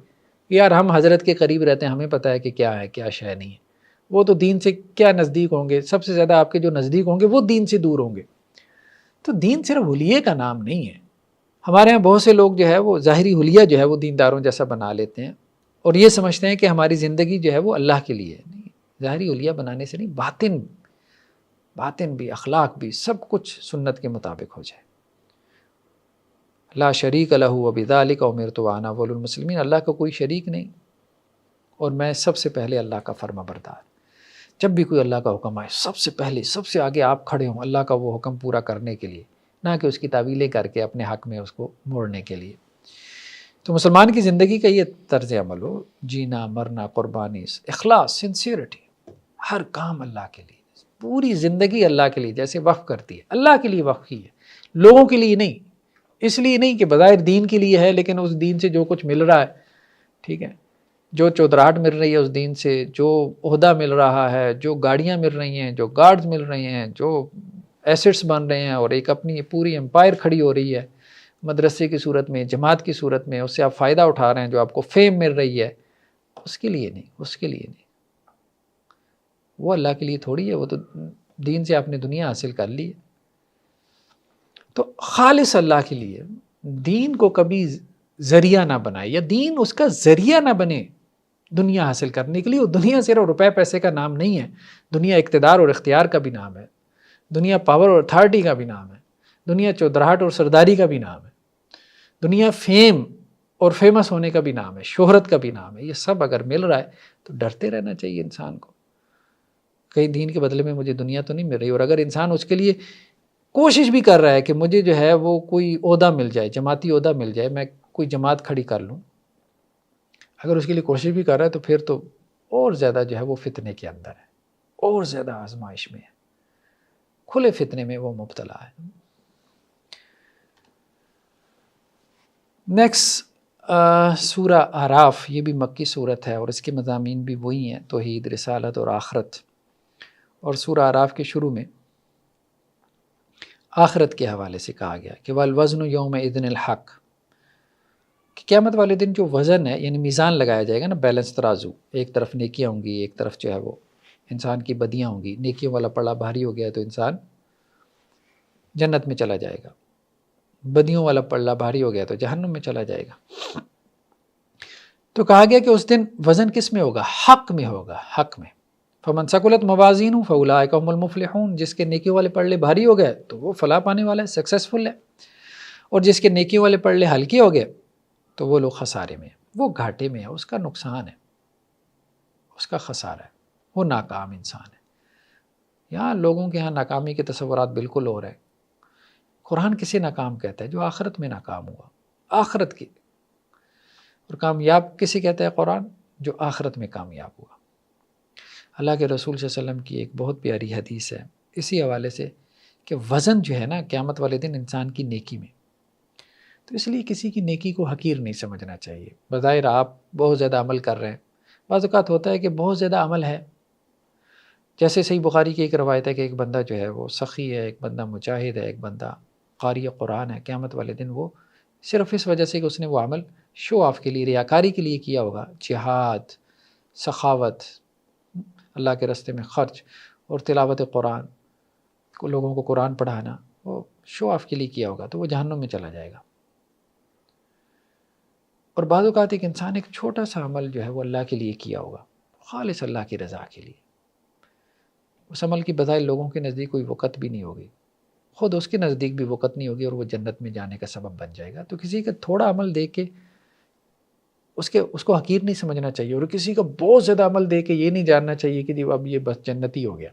A: یار ہم حضرت کے قریب رہتے ہیں، ہمیں پتہ ہے کہ کیا ہے کیا شے نہیں ہے، وہ تو دین سے کیا نزدیک ہوں گے، سب سے زیادہ آپ کے جو نزدیک ہوں گے وہ دین سے دور ہوں گے۔ تو دین صرف حلیے کا نام نہیں ہے، ہمارے ہاں بہت سے لوگ جو ہے وہ ظاہری حلیہ جو ہے وہ دینداروں جیسا بنا لیتے ہیں اور یہ سمجھتے ہیں کہ ہماری زندگی جو ہے وہ اللہ کے لیے ہے، نہیں، ظاہری حلیہ بنانے سے نہیں، باطن بھی، اخلاق بھی، سب کچھ سنت کے مطابق ہو جائے۔ لا شریک لہ وبذالک امرت وانا اول المسلمین، اللہ کا کوئی شریک نہیں اور میں سب سے پہلے اللہ کا فرما بردار۔ جب بھی کوئی اللہ کا حکم آئے سب سے پہلے، سب سے آگے آپ کھڑے ہوں اللہ کا وہ حکم پورا کرنے کے لیے، نہ کہ اس کی تعویلیں کر کے اپنے حق میں اس کو موڑنے کے لیے۔ تو مسلمان کی زندگی کا یہ طرز عمل ہو، جینا مرنا، قربانی، اخلاص، سنسیئرٹی، ہر کام اللہ کے لیے، پوری زندگی اللہ کے لیے، جیسے وقف کرتی ہے اللہ کے لیے وقف کی ہے، لوگوں کے لیے نہیں، اس لیے نہیں کہ بظاہر دین کے لیے ہے لیکن اس دین سے جو کچھ مل رہا ہے، ٹھیک ہے، جو چودراہٹ مل رہی ہے اس دین سے، جو عہدہ مل رہا ہے، جو گاڑیاں مل رہی ہیں، جو گارڈز مل رہے ہیں، جو ایسٹس بن رہے ہیں اور ایک اپنی پوری امپائر کھڑی ہو رہی ہے مدرسے کی صورت میں، جماعت کی صورت میں، اس سے آپ فائدہ اٹھا رہے ہیں، جو آپ کو فیم مل رہی ہے، اس کے لیے نہیں، اس کے لیے نہیں، وہ اللہ کے لیے تھوڑی ہے، وہ تو دین سے آپ نے دنیا حاصل کر لی ہے۔ تو خالص اللہ کے لیے، دین کو کبھی ذریعہ نہ بنائے، یا دین اس کا ذریعہ نہ بنے دنیا حاصل کرنے کے لیے۔ اور دنیا صرف روپے پیسے کا نام نہیں ہے، دنیا اقتدار اور اختیار کا بھی نام ہے، دنیا پاور اور اتھارٹی کا بھی نام ہے، دنیا چودراہٹ اور سرداری کا بھی نام ہے، دنیا فیم اور فیمس ہونے کا بھی نام ہے، شہرت کا بھی نام ہے۔ یہ سب اگر مل رہا ہے تو ڈرتے رہنا چاہیے انسان کو، کہیں دین کے بدلے میں مجھے دنیا تو نہیں مل رہی۔ اور اگر انسان اس کے لیے کوشش بھی کر رہا ہے کہ مجھے جو ہے وہ کوئی عہدہ مل جائے، جماعتی عہدہ مل جائے، میں کوئی جماعت کھڑی کر لوں، اگر اس کے لیے کوشش بھی کر رہا ہے تو پھر تو اور زیادہ جو ہے وہ فتنے کے اندر ہے، اور زیادہ آزمائش میں ہے، کھلے فتنے میں وہ مبتلا ہے۔ نیکسٹ سورہ اعراف، یہ بھی مکی صورت ہے اور اس کے مضامین بھی وہی ہیں، توحید، رسالت اور آخرت۔ اور سورہ اعراف کے شروع میں آخرت کے حوالے سے کہا گیا کہ والوزن یومئذ الحق، کہ قیامت والے دن جو وزن ہے یعنی میزان لگایا جائے گا نا، بیلنس ترازو، ایک طرف نیکیاں ہوں گی، ایک طرف جو ہے وہ انسان کی بدیاں ہوں گی، نیکیوں والا پڑا بھاری ہو گیا تو انسان جنت میں چلا جائے گا، بدیوں والا پلڑا بھاری ہو گیا تو جہنم میں چلا جائے گا۔ تو کہا گیا کہ اس دن وزن کس میں ہوگا؟ حق میں ہوگا، حق میں۔ فمن ثقلت موازینہ فاولئک هم المفلحون، جس کے نیکی والے پلڑے بھاری ہو گئے تو وہ فلاح پانے والا ہے، سکسیسفل ہے، اور جس کے نیکی والے پلڑے ہلکے ہو گئے تو وہ لوگ خسارے میں ہیں، وہ گھاٹے میں ہے، اس کا نقصان ہے، اس کا خسارہ ہے، وہ ناکام انسان ہے۔ یہاں لوگوں کے ہاں ناکامی کے تصورات بالکل ہو رہے ہیں۔ قرآن کسے ناکام کہتا ہے؟ جو آخرت میں ناکام ہوا، آخرت کی، اور کامیاب کسے کہتا ہے قرآن؟ جو آخرت میں کامیاب ہوا۔ اللہ کے رسول صلی اللہ علیہ وسلم کی ایک بہت پیاری حدیث ہے اسی حوالے سے کہ وزن جو ہے نا قیامت والے دن انسان کی نیکی میں، تو اس لیے کسی کی نیکی کو حقیر نہیں سمجھنا چاہیے۔ بظاہر آپ بہت زیادہ عمل کر رہے ہیں، بعض اوقات ہوتا ہے کہ بہت زیادہ عمل ہے، جیسے صحیح بخاری کی ایک روایت ہے کہ ایک بندہ جو ہے وہ سخی ہے، ایک بندہ مجاہد ہے، ایک بندہ قاری قرآن ہے، قیامت والے دن وہ صرف اس وجہ سے کہ اس نے وہ عمل شو آف کے لیے، ریاکاری کے لیے کیا ہوگا، جہاد، سخاوت، اللہ کے راستے میں خرچ اور تلاوت قرآن کو، لوگوں کو قرآن پڑھانا، وہ شو آف کے لیے کیا ہوگا تو وہ جہنم میں چلا جائے گا۔ اور بعض اوقات ایک انسان ایک چھوٹا سا عمل جو ہے وہ اللہ کے لیے کیا ہوگا، خالص اللہ کی رضا کے لیے، اس عمل کی بظاہر لوگوں کے نزدیک کوئی وقت بھی نہیں ہوگی، خود اس کے نزدیک بھی وقت نہیں ہوگی، اور وہ جنت میں جانے کا سبب بن جائے گا۔ تو کسی کا تھوڑا عمل دیکھ کے اس کو حقیر نہیں سمجھنا چاہیے، اور کسی کا بہت زیادہ عمل دے کے یہ نہیں جاننا چاہیے کہ اب یہ بس جنتی ہو گیا۔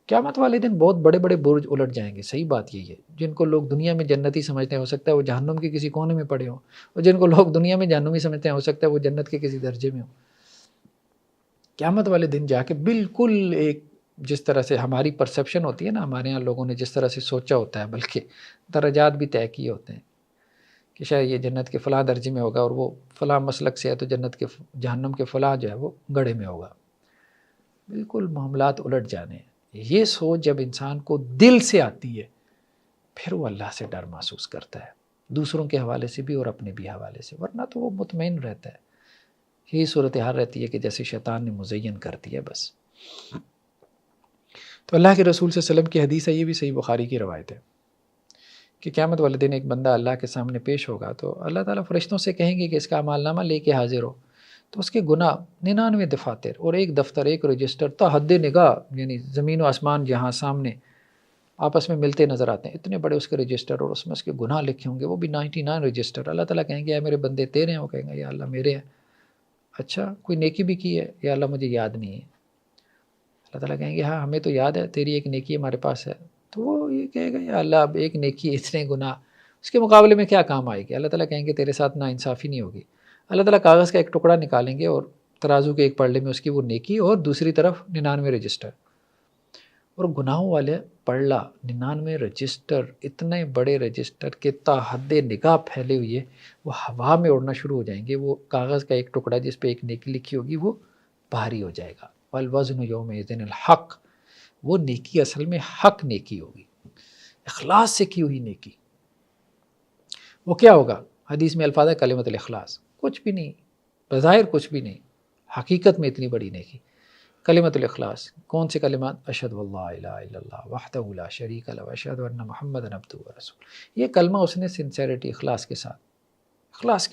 A: قیامت والے دن بہت بڑے بڑے برج الٹ جائیں گے، صحیح بات یہی ہے۔ جن کو لوگ دنیا میں جنتی سمجھتے ہیں ہو سکتا ہے وہ جہنم کے کسی کونے میں پڑے ہوں، اور جن کو لوگ دنیا میں جہنمی سمجھتے ہیں ہو سکتا ہے وہ جنت کے کسی درجے میں ہوں۔ قیامت والے دن جا کے بالکل ایک جس طرح سے ہماری پرسیپشن ہوتی ہے نا، ہمارے یہاں لوگوں نے جس طرح سے سوچا ہوتا ہے، بلکہ درجات بھی طے کیے ہوتے ہیں کہ شاید یہ جنت کے فلاں درجے میں ہوگا، اور وہ فلاں مسلک سے ہے تو جہنم کے فلاں جو ہے وہ گڑھے میں ہوگا۔ بالکل معاملات الٹ جانے ہیں۔ یہ سوچ جب انسان کو دل سے آتی ہے پھر وہ اللہ سے ڈر محسوس کرتا ہے، دوسروں کے حوالے سے بھی اور اپنے بھی حوالے سے، ورنہ تو وہ مطمئن رہتا ہے۔ یہی صورتحال رہتی ہے کہ جیسے شیطان نے مزین کر دیا بس۔ تو اللہ کے رسول صلی اللہ علیہ وسلم کی حدیث ہے، یہ بھی صحیح بخاری کی روایت ہے کہ قیامت والے دن ایک بندہ اللہ کے سامنے پیش ہوگا تو اللہ تعالیٰ فرشتوں سے کہیں گے کہ اس کا اعمال نامہ لے کے حاضر ہو، تو اس کے گناہ 99 دفاتر اور ایک دفتر، ایک رجسٹر تا حد نگاہ، یعنی زمین و آسمان جہاں سامنے آپس میں ملتے نظر آتے ہیں، اتنے بڑے اس کے رجسٹر، اور اس میں اس کے گناہ لکھے ہوں گے، وہ بھی 99 رجسٹر۔ اللہ تعالیٰ کہیں گے اے میرے بندے تیرے ہیں؟ وہ کہیں گے یا اللہ میرے ہیں۔ اچھا کوئی نیکی بھی کی ہے؟ یا اللہ مجھے یاد نہیں ہے۔ اللہ تعالیٰ کہیں گے ہاں ہمیں تو یاد ہے، تیری ایک نیکی ہمارے پاس ہے۔ تو وہ یہ کہے گا یا اللہ اب ایک نیکی اتنے گناہ، اس کے مقابلے میں کیا کام آئے گی؟ اللہ تعالیٰ کہیں گے تیرے ساتھ ناانصافی نہیں ہوگی۔ اللہ تعالیٰ کاغذ کا ایک ٹکڑا نکالیں گے اور ترازو کے ایک پلڑے میں اس کی وہ نیکی، اور دوسری طرف 99 رجسٹر، اور گناہوں والے پلڑا 99 رجسٹر، اتنے بڑے رجسٹر کے تا حد نگاہ پھیلے ہوئے وہ ہوا میں اڑنا شروع ہو جائیں گے۔ وہ کاغذ کا ایک ٹکڑا جس پہ ایک نیکی لکھی ہوگی وہ بھاری ہو جائے گا۔ والوزن یومئذ الحق، وہ نیکی اصل میں حق نیکی ہوگی، اخلاص سے کی ہوئی نیکی۔ وہ کیا ہوگا؟ حدیث میں الفاظ ہے کلمۃ الاخلاص، کچھ بھی نہیں، بظاہر کچھ بھی نہیں، حقیقت میں اتنی بڑی نیکی کلمۃ الاخلاص۔ کون سے کلمات؟ اشہد اللہ الہ الا اللہ وحدہ لا شریک لہ واشہد ان محمدا عبدہ ورسولہ۔ یہ کلمہ اس نے سنسیریٹی، اخلاص کے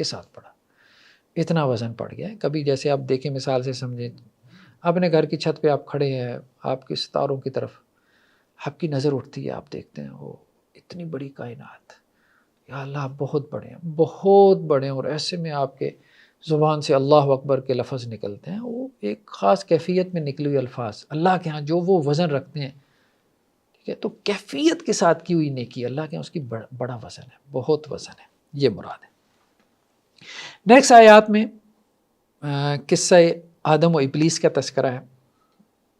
A: ساتھ پڑھا، اتنا وزن پڑ گیا ہے۔ کبھی جیسے آپ دیکھیں، مثال سے سمجھیں، اپنے گھر کی چھت پہ آپ کھڑے ہیں، آپ کے ستاروں کی طرف آپ کی نظر اٹھتی ہے، آپ دیکھتے ہیں وہ اتنی بڑی کائنات، یا اللہ آپ بہت بڑے ہیں، بہت بڑے ہیں، اور ایسے میں آپ کے زبان سے اللہ اکبر کے لفظ نکلتے ہیں، وہ ایک خاص کیفیت میں نکلی ہوئی الفاظ اللہ کے ہاں جو وہ وزن رکھتے ہیں، ٹھیک ہے؟ تو کیفیت کے ساتھ کی ہوئی نیکی اللہ کے ہاں اس کی بڑا وزن ہے، بہت وزن ہے، یہ مراد ہے۔ نیکسٹ آیات میں قصہ آدم و ابلیس کا تذکرہ ہے۔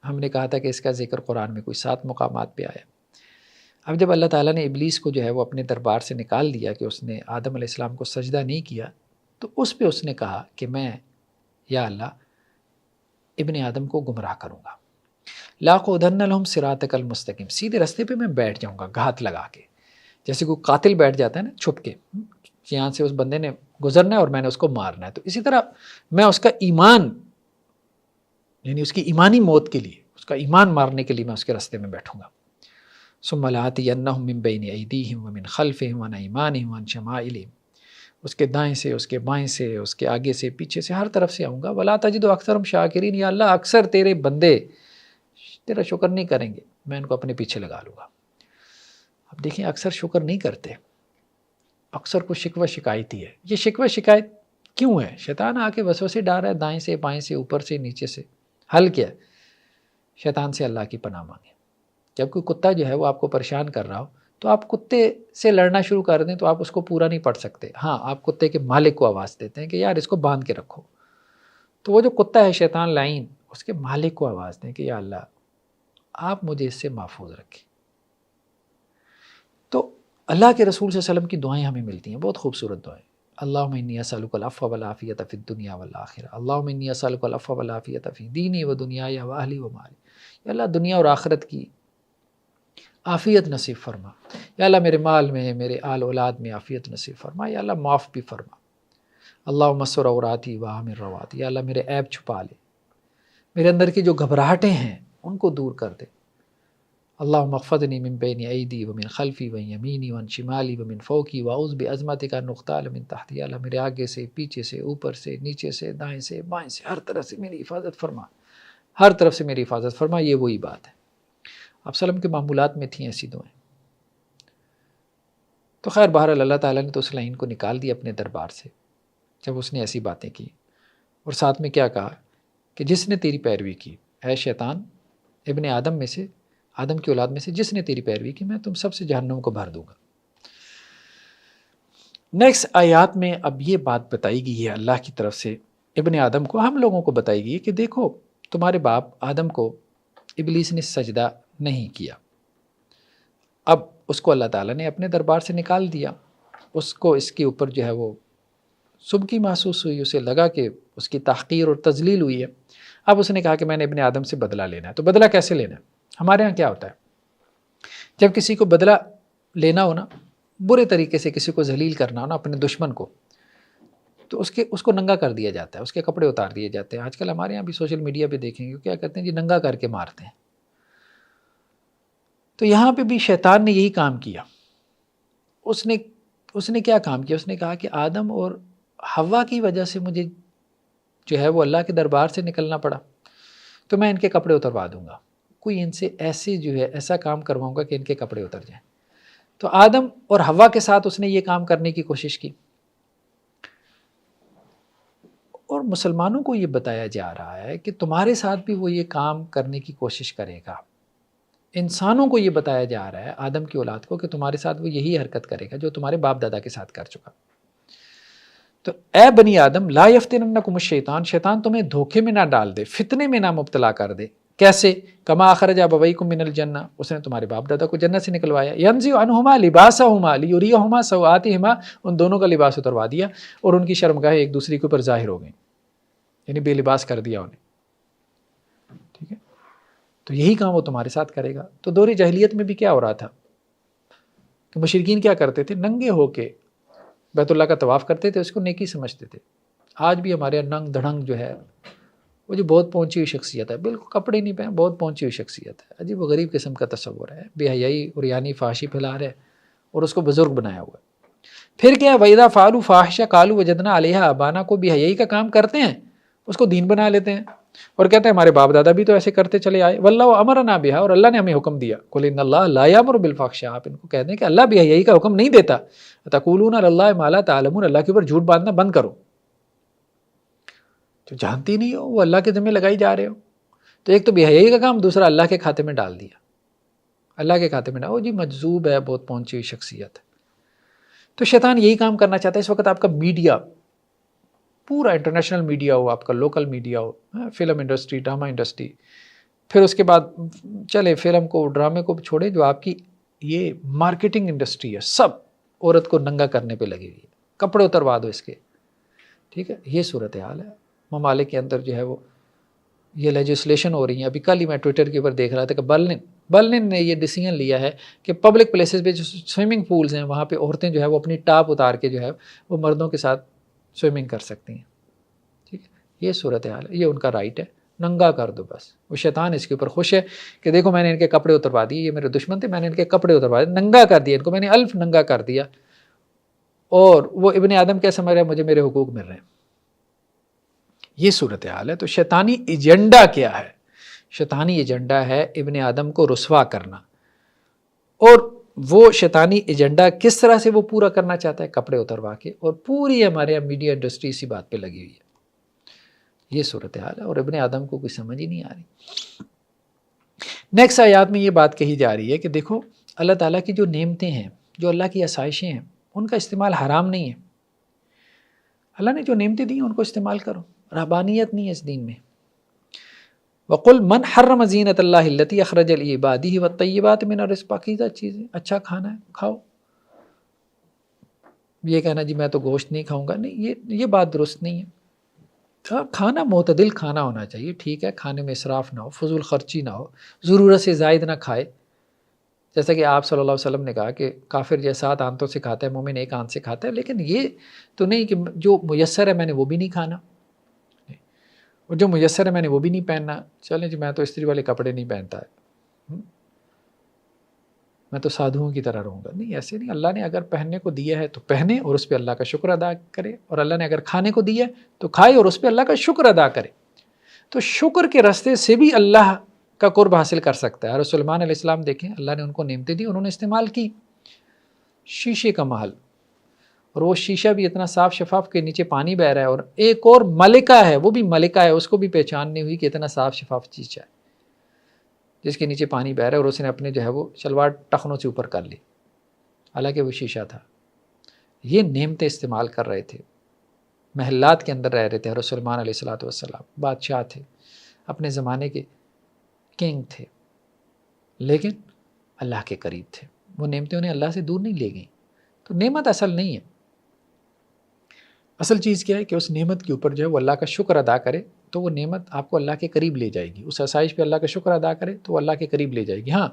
A: ہم نے کہا تھا کہ اس کا ذکر قرآن میں کوئی 7 مقامات پہ آیا۔ اب جب اللہ تعالیٰ نے ابلیس کو جو ہے وہ اپنے دربار سے نکال دیا کہ اس نے آدم علیہ السلام کو سجدہ نہیں کیا، تو اس پہ اس نے کہا کہ میں یا اللہ ابن آدم کو گمراہ کروں گا۔ لاقعدن لہم صراطک المستقیم، سیدھے راستے پہ میں بیٹھ جاؤں گا گھات لگا کے، جیسے کوئی قاتل بیٹھ جاتا ہے نا چھپ کے، یہاں سے اس بندے نے گزرنا ہے اور میں نے اس کو مارنا ہے، تو اسی طرح میں اس کا ایمان، یعنی اس کی ایمانی موت کے لیے، اس کا ایمان مارنے کے لیے میں اس کے راستے میں بیٹھوں گا۔ ثم لآتینہم من بین ایدیہم ومن خلفہم وعن ایمانہم وعن شمائلہم، اس کے دائیں سے، اس کے بائیں سے، اس کے آگے سے، پیچھے سے، ہر طرف سے آؤں گا۔ ولا تجد اکثرہم شاکرین، یا اللہ اکثر تیرے بندے تیرا شکر نہیں کریں گے، میں ان کو اپنے پیچھے لگا لوں گا۔ اب دیکھیں اکثر شکر نہیں کرتے، اکثر کو شکوہ شکایت ہی ہے۔ یہ شکوہ شکایت کیوں ہے؟ شیطان آ کے وسوسے ڈال رہا ہے دائیں سے، بائیں سے، اوپر سے، نیچے سے۔ حل کیا ہے؟ شیطان سے اللہ کی پناہ مانگیں۔ جب کوئی کتا جو ہے وہ آپ کو پریشان کر رہا ہو تو آپ کتے سے لڑنا شروع کر دیں تو آپ اس کو پورا نہیں پڑھ سکتے، ہاں آپ کتے کے مالک کو آواز دیتے ہیں کہ یار اس کو باندھ کے رکھو، تو وہ جو کتا ہے شیطان لعین، اس کے مالک کو آواز دیں کہ یا اللہ آپ مجھے اس سے محفوظ رکھیں۔ تو اللہ کے رسول صلی اللہ علیہ وسلم کی دعائیں ہمیں ملتی ہیں، بہت خوبصورت دعائیں۔ اللہم انی اسألک العفو والعافیۃ فی الدنیا والآخرہ، اللہم انی اسألک العفو والعافیۃ فی دینی و دنیای و اہلی و مالی، یا اللہ دنیا اور آخرت کی عافیت نصیب فرما، یا اللہ میرے مال میں، میرے آل اولاد میں عافیت نصیب فرما، یا اللہ معاف بھی فرما۔ اللہم استر عوراتی وآمن رواتی، یا اللہ میرے عیب چھپا لے، میرے اندر کی جو گھبراہٹیں ہیں ان کو دور کر دے۔ اللہم احفظنی من بین ایدی ومن خلفی وعن یمینی وعن شمالی ومن فوقی واعوذ بعظمتک ان اغتال من تحتی، یا اللہ میرے آگے سے، پیچھے سے، اوپر سے، نیچے سے، دائیں سے، بائیں سے، ہر طرف سے میری حفاظت فرما، ہر طرف سے میری حفاظت فرما۔ یہ وہی بات ہے، اب سلم کے معمولات میں تھیں ایسی دعائیں۔ تو خیر بہرحال اللہ تعالیٰ نے تو اس لائن کو نکال دیا اپنے دربار سے جب اس نے ایسی باتیں کی، اور ساتھ میں کیا کہا کہ جس نے تیری پیروی کی، اے شیطان، ابن آدم میں سے، آدم کی اولاد میں سے جس نے تیری پیروی کی، میں تم سب سے جہنم کو بھر دوں گا۔ نیکسٹ آیات میں اب یہ بات بتائی گئی ہے اللہ کی طرف سے ابن آدم کو، ہم لوگوں کو بتائی گئی ہے کہ دیکھو تمہارے باپ آدم کو ابلیس نے سجدہ نہیں کیا، اب اس کو اللہ تعالیٰ نے اپنے دربار سے نکال دیا، اس کو اس کے اوپر جو ہے وہ سبکی محسوس ہوئی، اسے لگا کہ اس کی تحقیر اور تذلیل ہوئی ہے۔ اب اس نے کہا کہ میں نے ابن آدم سے بدلہ لینا ہے۔ تو بدلہ کیسے لینا ہے؟ ہمارے ہاں کیا ہوتا ہے، جب کسی کو بدلہ لینا ہو نا، برے طریقے سے کسی کو ذلیل کرنا ہو نا، اپنے دشمن کو، تو اس کو ننگا کر دیا جاتا ہے، اس کے کپڑے اتار دیے جاتے ہیں۔ آج کل ہمارے یہاں بھی سوشل میڈیا پہ دیکھیں گے کیا کرتے ہیں جی، ننگا کر کے مارتے ہیں۔ تو یہاں پہ بھی شیطان نے یہی کام کیا، اس نے کیا کام کیا، اس نے کہا کہ آدم اور حوا کی وجہ سے مجھے جو ہے وہ اللہ کے دربار سے نکلنا پڑا، تو میں ان کے کپڑے اتروا دوں گا، کوئی ان سے ایسے جو ہے ایسا کام کرواؤں گا کہ ان کے کپڑے اتر جائیں۔ تو آدم اور حوا کے ساتھ اس نے یہ کام کرنے کی کوشش کی، اور مسلمانوں کو یہ بتایا جا رہا ہے کہ تمہارے ساتھ بھی وہ یہ کام کرنے کی کوشش کرے گا۔ انسانوں کو یہ بتایا جا رہا ہے، آدم کی اولاد کو، کہ تمہارے ساتھ وہ یہی حرکت کرے گا جو تمہارے باپ دادا کے ساتھ کر چکا۔ تو اے بنی آدم لا یفتننکم الشیطان، شیطان تمہیں دھوکے میں نہ ڈال دے، فتنے میں نہ مبتلا کر دے۔ کیسے؟ کما اخرج ابویکم من الجنہ، اس نے تمہارے باپ دادا کو جنت سے نکلوایا، ینزع عنہما لباسہما لیریہما سوآتہما، ان دونوں کا لباس اتروا دیا اور ان کی شرمگاہیں ایک دوسرے کے اوپر ظاہر ہو گئیں، یعنی بے لباس کر دیا انہیں۔ ٹھیک ہے، تو یہی کام وہ تمہارے ساتھ کرے گا۔ تو دور جاہلیت میں بھی کیا ہو رہا تھا کہ مشرکین کیا کرتے تھے، ننگے ہو کے بیت اللہ کا طواف کرتے تھے، اس کو نیکی سمجھتے تھے۔ آج بھی ہمارے یہاں ننگ دھڑنگ جو ہے وہ جو بہت پہنچی ہوئی شخصیت ہے، بالکل کپڑے نہیں پہنے، بہت پہنچی ہوئی شخصیت ہے، عجیب و غریب قسم کا تصور ہے، بے حیائی اور یعنی فحاشی پھیلا رہے اور اس کو بزرگ بنایا ہوا ہے۔ پھر کیا، وَإِذَا فَعَلُوا فَاحِشَةً قَالُوا وَجَدْنَا عَلَيْهَا آبَاءَنَا، کو بے حیائی کا کام کرتے ہیں، اس کو دین بنا لیتے ہیں اور کہتے ہیں ہمارے باپ دادا بھی تو ایسے کرتے چلے آئے۔ وَاللَّهُ أَمَرَنَا بِهَا، اور اللہ نے ہمیں حکم دیا۔ قُلْ إِنَّ اللَّهَ لَا يَأْمُرُ بِالْفَحْشَاءِ، آپ ان کو کہہ دیں کہ اللہ بے حیائی کا حکم نہیں دیتا۔ تَقُولُونَ عَلَى اللَّهِ مَا لَا تَعْلَمُونَ، اللہ کے اوپر جھوٹ باندھنا بند کرو، جو جانتی نہیں ہو وہ اللہ کے ذمہ لگائی جا رہے ہو۔ تو ایک تو بے حیائی کا کام، دوسرا اللہ کے کھاتے میں ڈال دیا، اللہ کے کھاتے میں ڈال، وہ جی مجذوب ہے، بہت پہنچی ہوئی شخصیت ہے۔ تو شیطان یہی کام کرنا چاہتا ہے۔ اس وقت آپ کا میڈیا، پورا انٹرنیشنل میڈیا ہو، آپ کا لوکل میڈیا ہو، فلم انڈسٹری، ڈرامہ انڈسٹری، پھر اس کے بعد چلے فلم کو، ڈرامے کو چھوڑے، جو آپ کی یہ مارکیٹنگ انڈسٹری ہے، سب عورت کو ننگا کرنے پہ لگی ہوئی ہے، کپڑے اتروا دو اس کے۔ ٹھیک ہے، یہ صورتحال ہے ممالک کے اندر جو ہے وہ یہ لیجسلیشن ہو رہی ہیں. ابھی کل ہی میں ٹویٹر کے اوپر دیکھ رہا تھا کہ برلن نے یہ ڈیسیژن لیا ہے کہ پبلک پلیسز پہ جو سوئمنگ پولز ہیں وہاں پہ عورتیں جو ہے وہ اپنی ٹاپ اتار کے جو ہے وہ مردوں کے ساتھ سوئمنگ کر سکتی ہیں. ٹھیک ہے, یہ صورتحال ہے, یہ ان کا رائٹ ہے, ننگا کر دو بس. وہ شیطان اس کے اوپر خوش ہے کہ دیکھو میں نے ان کے کپڑے اتروا دیے, یہ میرے دشمن تھے, میں نے ان کے کپڑے اتروا دیے, ننگا کر دیا ان کو, میں نے الف ننگا کر دیا. اور وہ ابن آدم کیا سمجھ رہا ہے, مجھے میرے حقوق مل رہے ہیں. یہ صورتحال ہے. تو شیطانی ایجنڈا کیا ہے؟ شیطانی ایجنڈا ہے ابن آدم کو رسوا کرنا. اور وہ شیطانی ایجنڈا کس طرح سے وہ پورا کرنا چاہتا ہے؟ کپڑے اتروا کے. اور پوری ہمارے میڈیا انڈسٹری اسی بات پہ لگی ہوئی ہے. یہ صورتحال ہے اور ابن آدم کو کوئی سمجھ ہی نہیں آ رہی. نیکسٹ آیات میں یہ بات کہی جا رہی ہے کہ دیکھو اللہ تعالیٰ کی جو نعمتیں ہیں, جو اللہ کی آسائشیں ہیں, ان کا استعمال حرام نہیں ہے. اللہ نے جو نعمتیں دی ہیں ان کو استعمال کرو, رہبانیت نہیں ہے اس دین میں. وَقُلْ مَنْ حَرَّمَ زِينَةَ اللَّهِ الَّتِي أَخْرَجَ لِعِبَادِهِ وَالطَّيِّبَاتِ مِنَ الرِّزْقِ. پاکیزہ چیزیں, اچھا کھانا ہے کھاؤ. یہ کہنا جی میں تو گوشت نہیں کھاؤں گا, نہیں, یہ بات درست نہیں ہے. کھانا معتدل کھانا ہونا چاہیے. ٹھیک ہے, کھانے میں اسراف نہ ہو, فضول خرچی نہ ہو, ضرورت سے زائد نہ کھائے. جیسا کہ آپ صلی اللہ علیہ وسلم نے کہا کہ کافر جو 7 آنتوں سے کھاتا ہے, مومن 1 آنت سے کھاتا ہے. لیکن یہ تو نہیں کہ جو میسر ہے میں نے وہ بھی نہیں کھانا, اور جو میسر ہے میں نے وہ بھی نہیں پہننا. چلیں جی میں تو استری والے کپڑے نہیں پہنتا ہے, میں تو سادھوؤں کی طرح رہوں گا. نہیں, ایسے نہیں. اللہ نے اگر پہننے کو دیا ہے تو پہنے اور اس پہ اللہ کا شکر ادا کرے, اور اللہ نے اگر کھانے کو دیا ہے تو کھائے اور اس پہ اللہ کا شکر ادا کرے. تو شکر کے راستے سے بھی اللہ کا قرب حاصل کر سکتا ہے. اور سلیمان علیہ السلام دیکھیں, اللہ نے ان کو نعمتیں دی, انہوں نے استعمال کی. شیشے کا محل, اور وہ شیشہ بھی اتنا صاف شفاف کہ نیچے پانی بہہ رہا ہے, اور ایک اور ملکہ ہے, وہ بھی ملکہ ہے, اس کو بھی پہچان نہیں ہوئی کہ اتنا صاف شفاف چیز ہے جس کے نیچے پانی بہہ رہا ہے, اور اس نے اپنے جو ہے وہ شلوار ٹخنوں سے اوپر کر لی, حالانکہ وہ شیشہ تھا. یہ نعمتیں استعمال کر رہے تھے, محلات کے اندر رہ رہے تھے. حضرت سلیمان علیہ السلام بادشاہ تھے, اپنے زمانے کے کنگ تھے, لیکن اللہ کے قریب تھے. وہ نعمتیں انہیں اللہ سے دور نہیں لے گئیں. تو نعمت اصل نہیں ہے. اصل چیز کیا ہے کہ اس نعمت کے اوپر جو ہے وہ اللہ کا شکر ادا کرے, تو وہ نعمت آپ کو اللہ کے قریب لے جائے گی. اس آسائش پہ اللہ کا شکر ادا کرے تو وہ اللہ کے قریب لے جائے گی. ہاں,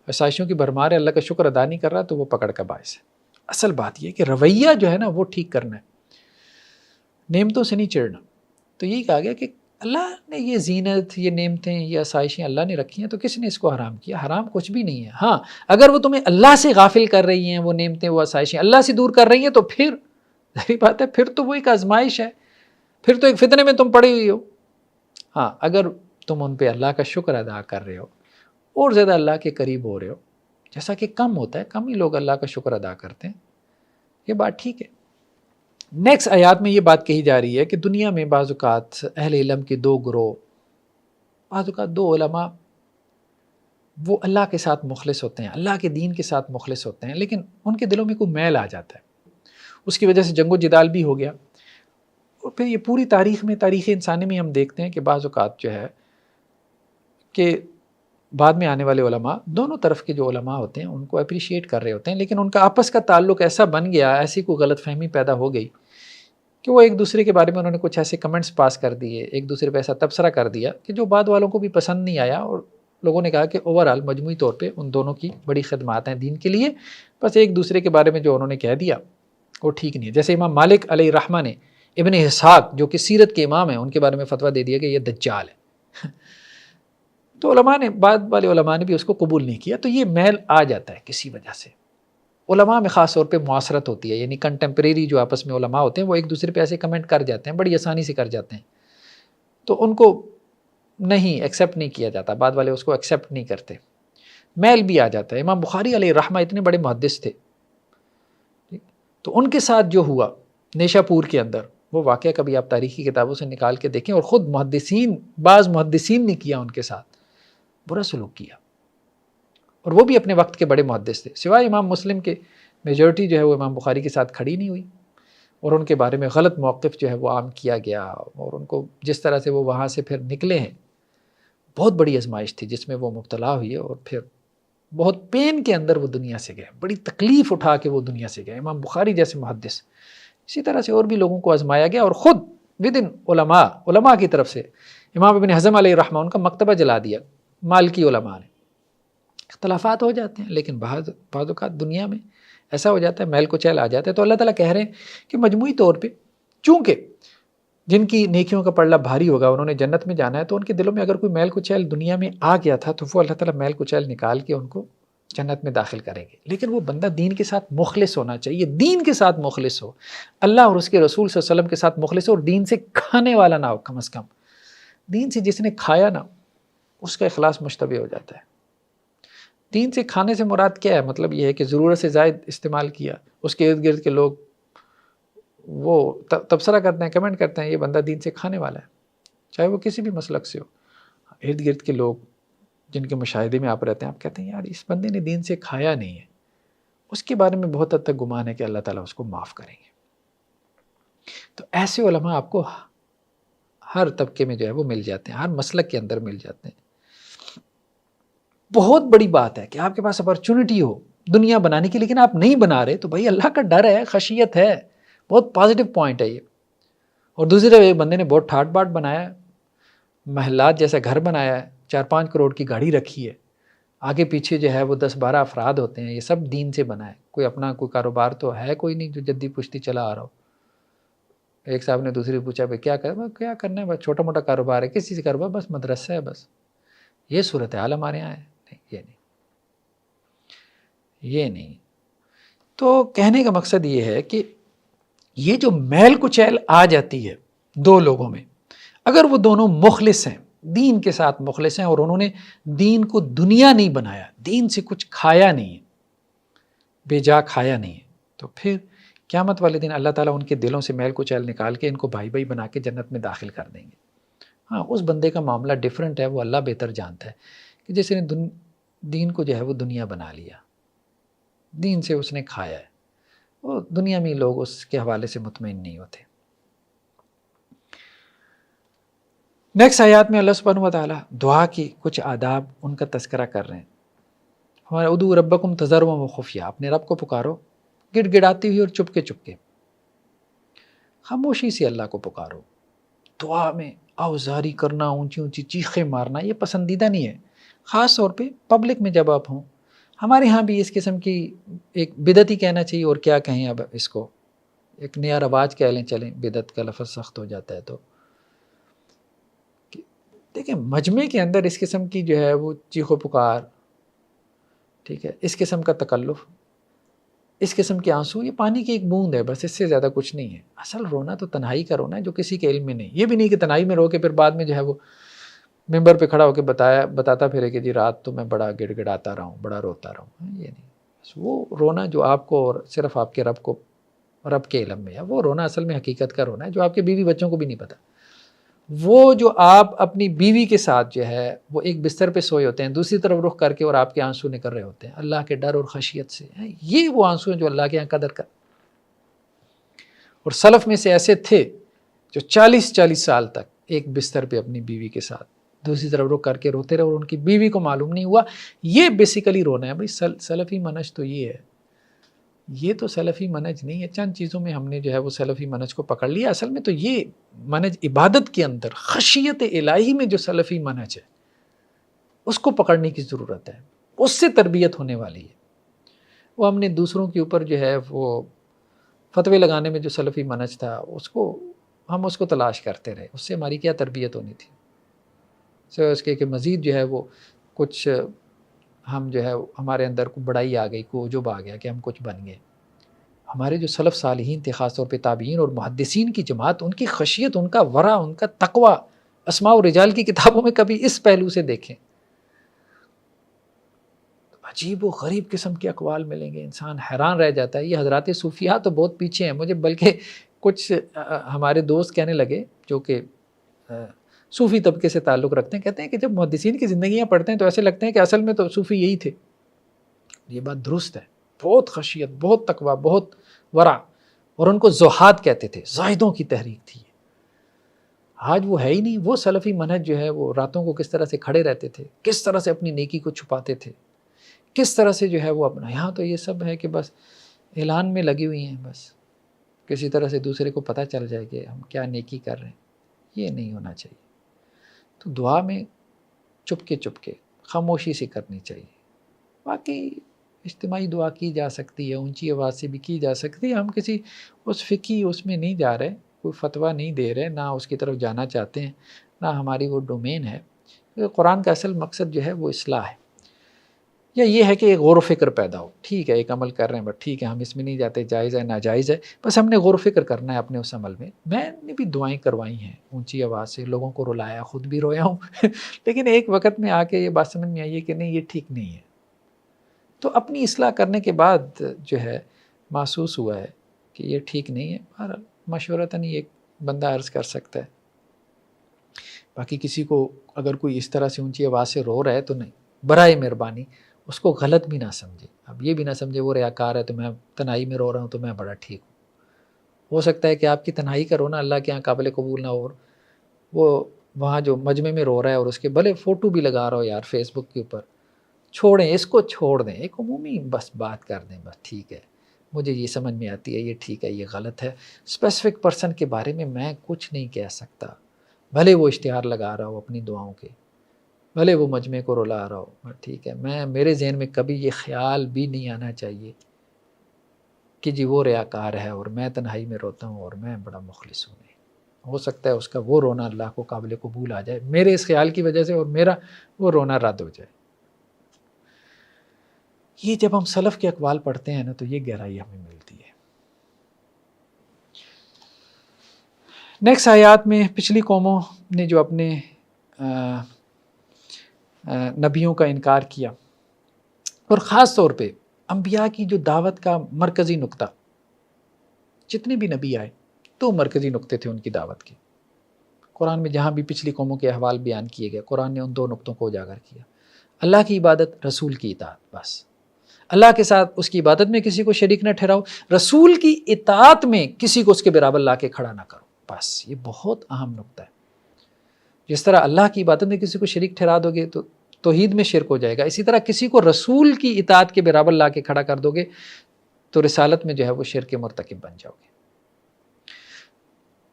A: آسائشوں کی بھرمار ہے, اللہ کا شکر ادا نہیں کر رہا تو وہ پکڑ کا باعث ہے. اصل بات یہ کہ رویہ جو ہے نا وہ ٹھیک کرنا ہے, نعمتوں سے نہیں چڑھنا. تو یہی کہا گیا کہ اللہ نے یہ زینت, یہ نعمتیں, یہ آسائشیں اللہ نے رکھی ہیں, تو کس نے اس کو حرام کیا؟ حرام کچھ بھی نہیں ہے. ہاں, اگر وہ تمہیں اللہ سے غافل کر رہی ہیں, وہ نعمتیں, وہ آسائشیں اللہ سے دور کر رہی ہیں, تو پھر ظاہری بات ہے پھر تو وہ ایک آزمائش ہے, پھر تو ایک فتنے میں تم پڑے ہوئی ہو. ہاں, اگر تم ان پہ اللہ کا شکر ادا کر رہے ہو اور زیادہ اللہ کے قریب ہو رہے ہو, جیسا کہ کم ہوتا ہے, کم ہی لوگ اللہ کا شکر ادا کرتے ہیں, یہ بات ٹھیک ہے. نیکسٹ آیات میں یہ بات کہی جا رہی ہے کہ دنیا میں بعض اوقات اہل علم کے 2 گروہ, بعض اوقات 2 علماء, وہ اللہ کے ساتھ مخلص ہوتے ہیں, اللہ کے دین کے ساتھ مخلص ہوتے ہیں, لیکن ان کے دلوں میں کوئی میل آ جاتا ہے. اس کی وجہ سے جنگ و جدال بھی ہو گیا. اور پھر یہ پوری تاریخ میں, تاریخ انسانی میں ہم دیکھتے ہیں کہ بعض اوقات جو ہے کہ بعد میں آنے والے علماء, دونوں طرف کے جو علماء ہوتے ہیں ان کو اپریشیٹ کر رہے ہوتے ہیں, لیکن ان کا آپس کا تعلق ایسا بن گیا, ایسی کوئی غلط فہمی پیدا ہو گئی کہ وہ ایک دوسرے کے بارے میں انہوں نے کچھ ایسے کمنٹس پاس کر دیے, ایک دوسرے پہ ایسا تبصرہ کر دیا کہ جو بعد والوں کو بھی پسند نہیں آیا. اور لوگوں نے کہا کہ اوورآل مجموعی طور پہ ان دونوں کی بڑی خدمات ہیں دین کے لیے, بس ایک دوسرے کے بارے میں جو انہوں نے کہہ دیا وہ ٹھیک نہیں ہے. جیسے امام مالک علیہ الرحمہ نے ابن اسحاق جو کہ سیرت کے امام ہیں, ان کے بارے میں فتویٰ دے دیا کہ یہ دجال ہے. تو علماء نے, بعد والے علماء نے بھی اس کو قبول نہیں کیا. تو یہ میل آ جاتا ہے کسی وجہ سے. علماء میں خاص طور پہ معاصرت ہوتی ہے, یعنی کنٹمپریری جو آپس میں علماء ہوتے ہیں وہ ایک دوسرے پہ ایسے کمنٹ کر جاتے ہیں, بڑی آسانی سے کر جاتے ہیں, تو ان کو نہیں ایکسیپٹ نہیں کیا جاتا, بعد والے اس کو ایکسیپٹ نہیں کرتے, میل بھی آ جاتا ہے. امام بخاری علیہ الرحمہ اتنے بڑے محدث تھے, تو ان کے ساتھ جو ہوا نیشا پور کے اندر, وہ واقعہ کبھی آپ تاریخی کتابوں سے نکال کے دیکھیں, اور خود محدثین, بعض محدثین نے کیا ان کے ساتھ برا سلوک کیا, اور وہ بھی اپنے وقت کے بڑے محدث تھے. سوائے امام مسلم کے میجورٹی جو ہے وہ امام بخاری کے ساتھ کھڑی نہیں ہوئی, اور ان کے بارے میں غلط موقف جو ہے وہ عام کیا گیا. اور ان کو جس طرح سے وہ وہاں سے پھر نکلے ہیں, بہت بڑی آزمائش تھی جس میں وہ مبتلا ہوئی, اور پھر بہت پین کے اندر وہ دنیا سے گئے, بڑی تکلیف اٹھا کے وہ دنیا سے گئے, امام بخاری جیسے محدث. اسی طرح سے اور بھی لوگوں کو آزمایا گیا, اور خود ودن علماء کی طرف سے امام ابن حزم علیہ الرحمہ ان کا مکتبہ جلا دیا مالکی علماء نے. اختلافات ہو جاتے ہیں، لیکن بعض اوقات دنیا میں ایسا ہو جاتا ہے، میل کچیل آ جاتا ہے. تو اللہ تعالیٰ کہہ رہے ہیں کہ مجموعی طور پہ چونکہ جن کی نیکیوں کا پلڑا بھاری ہوگا انہوں نے جنت میں جانا ہے، تو ان کے دلوں میں اگر کوئی میل کچیل دنیا میں آ گیا تھا تو وہ اللہ تعالیٰ میل کچیل نکال کے ان کو جنت میں داخل کریں گے. لیکن وہ بندہ دین کے ساتھ مخلص ہونا چاہیے، دین کے ساتھ مخلص ہو، اللہ اور اس کے رسول صلی اللہ علیہ وسلم کے ساتھ مخلص ہو، اور دین سے کھانے والا نہ ہو. کم از کم دین سے جس نے کھایا نا اس کا اخلاص مشتبہ ہو جاتا ہے. دین سے کھانے سے مراد کیا ہے؟ مطلب یہ ہے کہ ضرورت سے زائد استعمال کیا. اس کے ارد گرد کے لوگ وہ تبصرہ کرتے ہیں، کمنٹ کرتے ہیں یہ بندہ دین سے کھانے والا ہے، چاہے وہ کسی بھی مسلک سے ہو. ارد گرد کے لوگ جن کے مشاہدے میں آپ رہتے ہیں، آپ کہتے ہیں یار اس بندے نے دین سے کھایا نہیں ہے، اس کے بارے میں بہت حد تک گمان ہے کہ اللہ تعالیٰ اس کو معاف کریں گے. تو ایسے علماء آپ کو ہر طبقے میں جو ہے وہ مل جاتے ہیں، ہر مسلک کے اندر مل جاتے ہیں. بہت بڑی بات ہے کہ آپ کے پاس اپرچونٹی ہو دنیا بنانے کی، لیکن آپ نہیں بنا رہے، تو بھائی اللہ کا ڈر ہے، خشیت ہے. بہت پازیٹیو پوائنٹ ہے یہ. اور دوسری طرف ایک بندے نے بہت ٹھاٹ باٹ بنایا، محلات جیسا گھر بنایا ہے، 4-5 کروڑ کی گاڑی رکھی ہے، آگے پیچھے جو ہے وہ 10-12 افراد ہوتے ہیں، یہ سب دین سے بنا ہے. کوئی اپنا کوئی کاروبار تو ہے کوئی نہیں جو جدی پشتی چلا آ رہا ہو. ایک صاحب نے دوسری پوچھا بھائی کیا کرنا ہے؟ بس چھوٹا موٹا کاروبار ہے. کس چیز کا کاروبار؟ بس مدرسہ ہے. بس یہ صورتحال ہمارے یہاں ہے. نہیں، یہ نہیں. تو کہنے کا مقصد یہ ہے کہ یہ جو میل کچیل آ جاتی ہے دو لوگوں میں، اگر وہ دونوں مخلص ہیں، دین کے ساتھ مخلص ہیں، اور انہوں نے دین کو دنیا نہیں بنایا، دین سے کچھ کھایا نہیں ہے، بے جا کھایا نہیں ہے، تو پھر قیامت والے دن اللہ تعالیٰ ان کے دلوں سے میل کچیل نکال کے ان کو بھائی بھائی بنا کے جنت میں داخل کر دیں گے. ہاں، اس بندے کا معاملہ ڈیفرنٹ ہے، وہ اللہ بہتر جانتا ہے کہ جس نے دین کو جو ہے وہ دنیا بنا لیا، دین سے اس نے کھایا ہے. وہ دنیا میں لوگ اس کے حوالے سے مطمئن نہیں ہوتے. نیکسٹ آیات میں اللہ سبحانہ و تعالیٰ دعا کی کچھ آداب ان کا تذکرہ کر رہے ہیں. ہمارے ادعوا ربکم تضرعا وخفیہ، اپنے رب کو پکارو گڑ گڑاتی ہوئی اور چپکے چپکے، خاموشی سے اللہ کو پکارو. دعا میں آوازاری کرنا، اونچی اونچی چیخیں مارنا یہ پسندیدہ نہیں ہے، خاص طور پہ پبلک میں جب آپ ہوں. ہمارے ہاں بھی اس قسم کی ایک بدعت ہی کہنا چاہیے، اور کیا کہیں، اب اس کو ایک نیا رواج کہہ لیں چلیں، بدعت کا لفظ سخت ہو جاتا ہے. تو دیکھیں مجمع کے اندر اس قسم کی جو ہے وہ چیخ و پکار، ٹھیک ہے، اس قسم کا تکلف، اس قسم کے آنسو، یہ پانی کی ایک بوند ہے، بس اس سے زیادہ کچھ نہیں ہے. اصل رونا تو تنہائی کا رونا ہے جو کسی کے علم میں نہیں. یہ بھی نہیں کہ تنہائی میں رو کے پھر بعد میں جو ہے وہ ممبر پہ کھڑا ہو کے بتاتا پھرے کہ جی رات تو میں بڑا گڑ گڑاتا رہا ہوں، بڑا روتا رہا ہوں. یہ نہیں، بس وہ رونا جو آپ کو اور صرف آپ کے رب کے علم میں ہے، وہ رونا اصل میں حقیقت کا رونا ہے جو آپ کے بیوی بچوں کو بھی نہیں پتہ. وہ جو آپ اپنی بیوی کے ساتھ جو ہے وہ ایک بستر پہ سوئے ہوتے ہیں، دوسری طرف رخ کر کے، اور آپ کے آنسو نکل رہے ہوتے ہیں اللہ کے ڈر اور خشیت سے. یہ وہ آنسو ہیں جو اللہ کے یہاں قدر کر. اور سلف میں سے ایسے تھے جو 40 سال تک ایک بستر پہ اپنی بیوی کے ساتھ دوسری طرف رخ کر کے روتے رہے، اور ان کی بیوی کو معلوم نہیں ہوا. یہ بیسیکلی رونا ہے. بھائی سلفی منہج تو یہ ہے، یہ تو سلفی منہج نہیں ہے. چند چیزوں میں ہم نے جو ہے وہ سلفی منہج کو پکڑ لیا، اصل میں تو یہ منہج عبادت کے اندر خشیت الہی میں جو سلفی منہج ہے اس کو پکڑنے کی ضرورت ہے، اس سے تربیت ہونے والی ہے. وہ ہم نے دوسروں کے اوپر جو ہے وہ فتوے لگانے میں جو سلفی منہج تھا ہم اس کو تلاش کرتے رہے، اس سے ہماری کیا تربیت ہونی تھی. سوائے اس کے کہ مزید جو ہے وہ کچھ ہم جو ہے ہمارے اندر کو بڑائی آ گئی، کو عجب آ گیا کہ ہم کچھ بن گئے. ہمارے جو سلف صالحین تھے، خاص طور پہ تابعین اور محدثین کی جماعت، ان کی خشیت، ان کا ورع، ان کا تقوی، اسماء و رجال کی کتابوں میں کبھی اس پہلو سے دیکھیں. عجیب و غریب قسم کے اقوال ملیں گے، انسان حیران رہ جاتا ہے. یہ حضرات صوفیاء تو بہت پیچھے ہیں. مجھے بلکہ کچھ ہمارے دوست کہنے لگے جو کہ صوفی طبقے سے تعلق رکھتے ہیں، کہتے ہیں کہ جب محدثین کی زندگیاں پڑھتے ہیں تو ایسے لگتے ہیں کہ اصل میں تو صوفی یہی تھے. یہ بات درست ہے. بہت خشیت، بہت تقوی، بہت ورع، اور ان کو زہاد کہتے تھے، زاہدوں کی تحریک تھی. آج وہ ہے ہی نہیں. وہ سلفی منہج جو ہے وہ راتوں کو کس طرح سے کھڑے رہتے تھے، کس طرح سے اپنی نیکی کو چھپاتے تھے، کس طرح سے جو ہے وہ اپنا. یہاں تو یہ سب ہے کہ بس اعلان میں لگی ہوئی ہیں، بس کسی طرح سے دوسرے کو پتہ چل جائے کہ ہم کیا نیکی کر رہے ہیں. یہ نہیں ہونا چاہیے. تو دعا میں چپ کے خاموشی سے کرنی چاہیے. باقی اجتماعی دعا کی جا سکتی ہے، اونچی آواز سے بھی کی جا سکتی ہے. ہم کسی اس فقہی اس میں نہیں جا رہے، کوئی فتویٰ نہیں دے رہے، نہ اس کی طرف جانا چاہتے ہیں، نہ ہماری وہ ڈومین ہے. قرآن کا اصل مقصد جو ہے وہ اصلاح ہے، یا یہ ہے کہ ایک غور و فکر پیدا ہو. ٹھیک ہے ایک عمل کر رہے ہیں بٹ ٹھیک ہے ہم اس میں نہیں جاتے، جائز ہے ناجائز ہے، بس ہم نے غور و فکر کرنا ہے اپنے اس عمل میں. میں نے بھی دعائیں کروائی ہیں اونچی آواز سے، لوگوں کو رلایا، خود بھی رویا ہوں لیکن ایک وقت میں آ کے یہ بات سمجھ میں آئی ہے کہ نہیں یہ ٹھیک نہیں ہے. تو اپنی اصلاح کرنے کے بعد جو ہے محسوس ہوا ہے کہ یہ ٹھیک نہیں ہے. اور مشورتاً ایک بندہ عرض کر سکتا ہے. باقی کسی کو اگر کوئی اس طرح سے اونچی آواز سے رو رہا ہے تو نہیں، برائے مہربانی اس کو غلط بھی نہ سمجھے. اب یہ بھی نہ سمجھے وہ ریاکار ہے تو میں تنہائی میں رو رہا ہوں تو میں بڑا ٹھیک ہوں. ہو سکتا ہے کہ آپ کی تنہائی کا رونا اللہ کے یہاں قابل قبول نہ ہو، اور وہ وہاں جو مجمع میں رو رہا ہے اور اس کے بھلے فوٹو بھی لگا رہا ہو یار فیس بک کے اوپر، چھوڑیں اس کو، چھوڑ دیں، ایک عمومی بس بات کر دیں، بس ٹھیک ہے مجھے یہ سمجھ میں آتی ہے، یہ ٹھیک ہے یہ غلط ہے. اسپیسیفک پرسن کے بارے میں میں کچھ نہیں کہہ سکتا، بھلے وہ اشتہار لگا رہا ہو اپنی دعاؤں کے، بھلے وہ مجمع کو رلا رہا ہو، ٹھیک ہے. میرے ذہن میں کبھی یہ خیال بھی نہیں آنا چاہیے کہ جی وہ ریاکار ہے اور میں تنہائی میں روتا ہوں اور میں بڑا مخلص ہوں. ہو سکتا ہے اس کا وہ رونا اللہ کو قابل قبول آ جائے میرے اس خیال کی وجہ سے، اور میرا وہ رونا رد ہو جائے. یہ جب ہم سلف کے اقوال پڑھتے ہیں نا تو یہ گہرائی ہمیں ملتی ہے. نیکسٹ آیات میں پچھلی قوموں نے جو اپنے نبیوں کا انکار کیا، اور خاص طور پہ انبیاء کی جو دعوت کا مرکزی نقطہ، جتنے بھی نبی آئے تو مرکزی نقطے تھے ان کی دعوت کے. قرآن میں جہاں بھی پچھلی قوموں کے احوال بیان کیے گئے، قرآن نے ان دو نقطوں کو اجاگر کیا: اللہ کی عبادت، رسول کی اطاعت. بس اللہ کے ساتھ اس کی عبادت میں کسی کو شریک نہ ٹھہراؤ، رسول کی اطاعت میں کسی کو اس کے برابر لا کے کھڑا نہ کرو. بس یہ بہت اہم نقطہ ہے. جس طرح اللہ کی عبادت میں کسی کو شریک ٹھہرا دو گے تو توحید میں شرک ہو جائے گا، اسی طرح کسی کو رسول کی اطاعت کے برابر لا کے کھڑا کر دو گے تو رسالت میں جو ہے وہ شرک کے مرتکب بن جاؤ گے.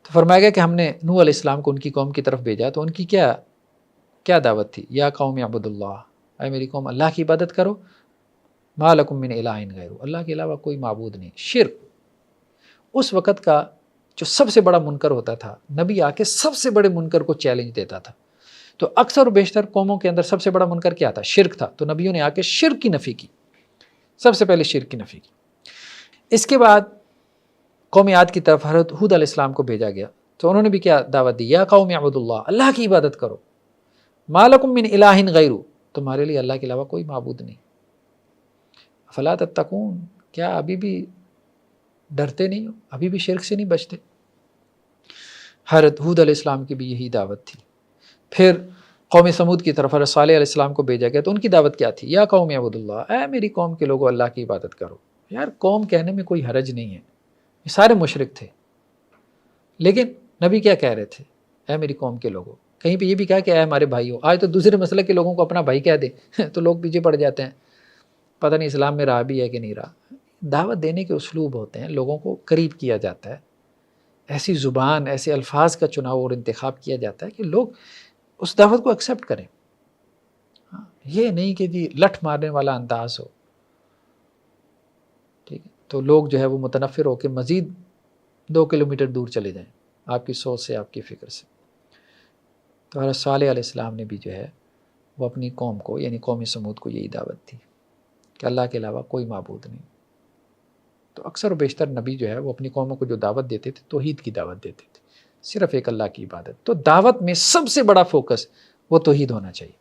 A: تو فرمایا گیا کہ ہم نے نوح علیہ السلام کو ان کی قوم کی طرف بھیجا تو ان کی کیا دعوت تھی؟ یا قوم اعبدوا اللہ، اے میری قوم اللہ کی عبادت کرو، ما لکم من الہ غیر، اللہ کے علاوہ کوئی معبود نہیں. شرک اس وقت کا جو سب سے بڑا منکر ہوتا تھا، نبی آ کے سب سے بڑے منکر کو چیلنج دیتا تھا. تو اکثر و بیشتر قوموں کے اندر سب سے بڑا منکر کیا تھا؟ شرک تھا. تو نبیوں نے آ کے شرک کی نفی کی، سب سے پہلے شرک کی نفی کی. اس کے بعد قوم عاد کی طرف حضرت ہود علیہ السلام کو بھیجا گیا تو انہوں نے بھی کیا دعوت دی؟ یا قوم اعبدوا اللہ، اللہ کی عبادت کرو، ما لکم من الہ غیر، تمہارے لیے اللہ کے علاوہ کوئی معبود نہیں. افلا تتقون، کیا ابھی بھی ڈرتے نہیں ہو؟ ابھی بھی شرک سے نہیں بچتے؟ حضرت ہود علیہ السلام کی بھی یہی دعوت تھی. پھر قوم سمود کی طرف حضرت صالح علیہ السلام کو بھیجا گیا تو ان کی دعوت کیا تھی؟ یا قوم اعبدوا اللہ، اے میری قوم کے لوگوں اللہ کی عبادت کرو. یار قوم کہنے میں کوئی حرج نہیں ہے، یہ سارے مشرک تھے، لیکن نبی کیا کہہ رہے تھے؟ اے میری قوم کے لوگوں. کہیں پہ یہ بھی کہا کہ اے ہمارے بھائیو. آج تو دوسرے مسئلے کے لوگوں کو اپنا بھائی کہہ دے تو لوگ پیچھے پڑ جاتے ہیں، پتہ نہیں اسلام میں رہا بھی ہے کہ نہیں رہا. دعوت دینے کے اسلوب ہوتے ہیں، لوگوں کو قریب کیا جاتا ہے، ایسی زبان ایسے الفاظ کا چناؤ اور انتخاب کیا جاتا ہے کہ لوگ اس دعوت کو ایکسیپٹ کریں. یہ نہیں کہ جی لٹھ مارنے والا انداز ہو، ٹھیک ہے، تو لوگ جو ہے وہ متنفر ہو کے مزید 2 کلومیٹر دور چلے جائیں آپ کی سوچ سے، آپ کی فکر سے. تو حضرت صالح علیہ السلام نے بھی جو ہے وہ اپنی قوم کو یعنی قوم سمود کو یہی دعوت تھی کہ اللہ کے علاوہ کوئی معبود نہیں. تو اکثر و بیشتر نبی جو ہے وہ اپنی قوموں کو جو دعوت دیتے تھے توحید کی دعوت دیتے تھے، صرف ایک اللہ کی عبادت. تو دعوت میں سب سے بڑا فوکس وہ توحید ہونا چاہیے.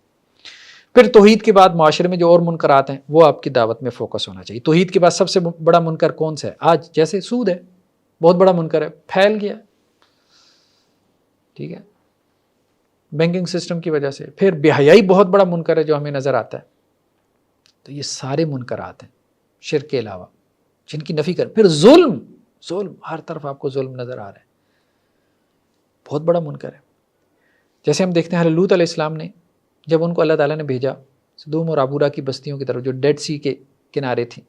A: پھر توحید کے بعد معاشرے میں جو اور منکرات ہیں وہ آپ کی دعوت میں فوکس ہونا چاہیے. توحید کے بعد سب سے بڑا منکر کون سا ہے؟ آج جیسے سود ہے، بہت بڑا منکر ہے، پھیل گیا، ٹھیک ہے، بینکنگ سسٹم کی وجہ سے. پھر بے حیائی بہت بڑا منکر ہے جو ہمیں نظر آتا ہے. تو یہ سارے منکرات ہیں شرک کے علاوہ جن کی نفی کر. پھر ظلم ہر طرف آپ کو ظلم نظر آ رہا ہے، بہت بڑا منکر ہے. جیسے ہم دیکھتے ہیں حضرت لوط علیہ السلام نے جب ان کو اللہ تعالیٰ نے بھیجا سدوم اور عبورہ کی بستیوں کی طرف جو ڈیڈ سی کے کنارے تھیں،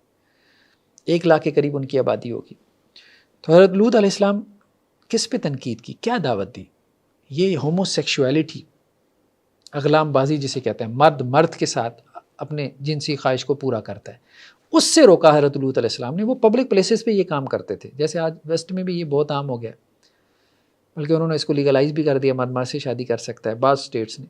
A: 1 لاکھ کے قریب ان کی آبادی ہوگی. تو حضرت لوط علیہ السلام کس پہ تنقید کی، کیا دعوت دی؟ یہ ہومو سیکشولیٹی اغلام بازی جسے کہتے ہیں، مرد مرد کے ساتھ اپنے جنسی خواہش کو پورا کرتا ہے، اس سے روکا حضرت لوط علیہ السلام نے۔ وہ پبلک پلیسز پہ یہ کام کرتے تھے، جیسے آج ویسٹ میں بھی یہ بہت عام ہو گیا، بلکہ انہوں نے اس کو لیگلائز بھی کر دیا، مرد مرد سے شادی کر سکتا ہے بعض اسٹیٹس نے۔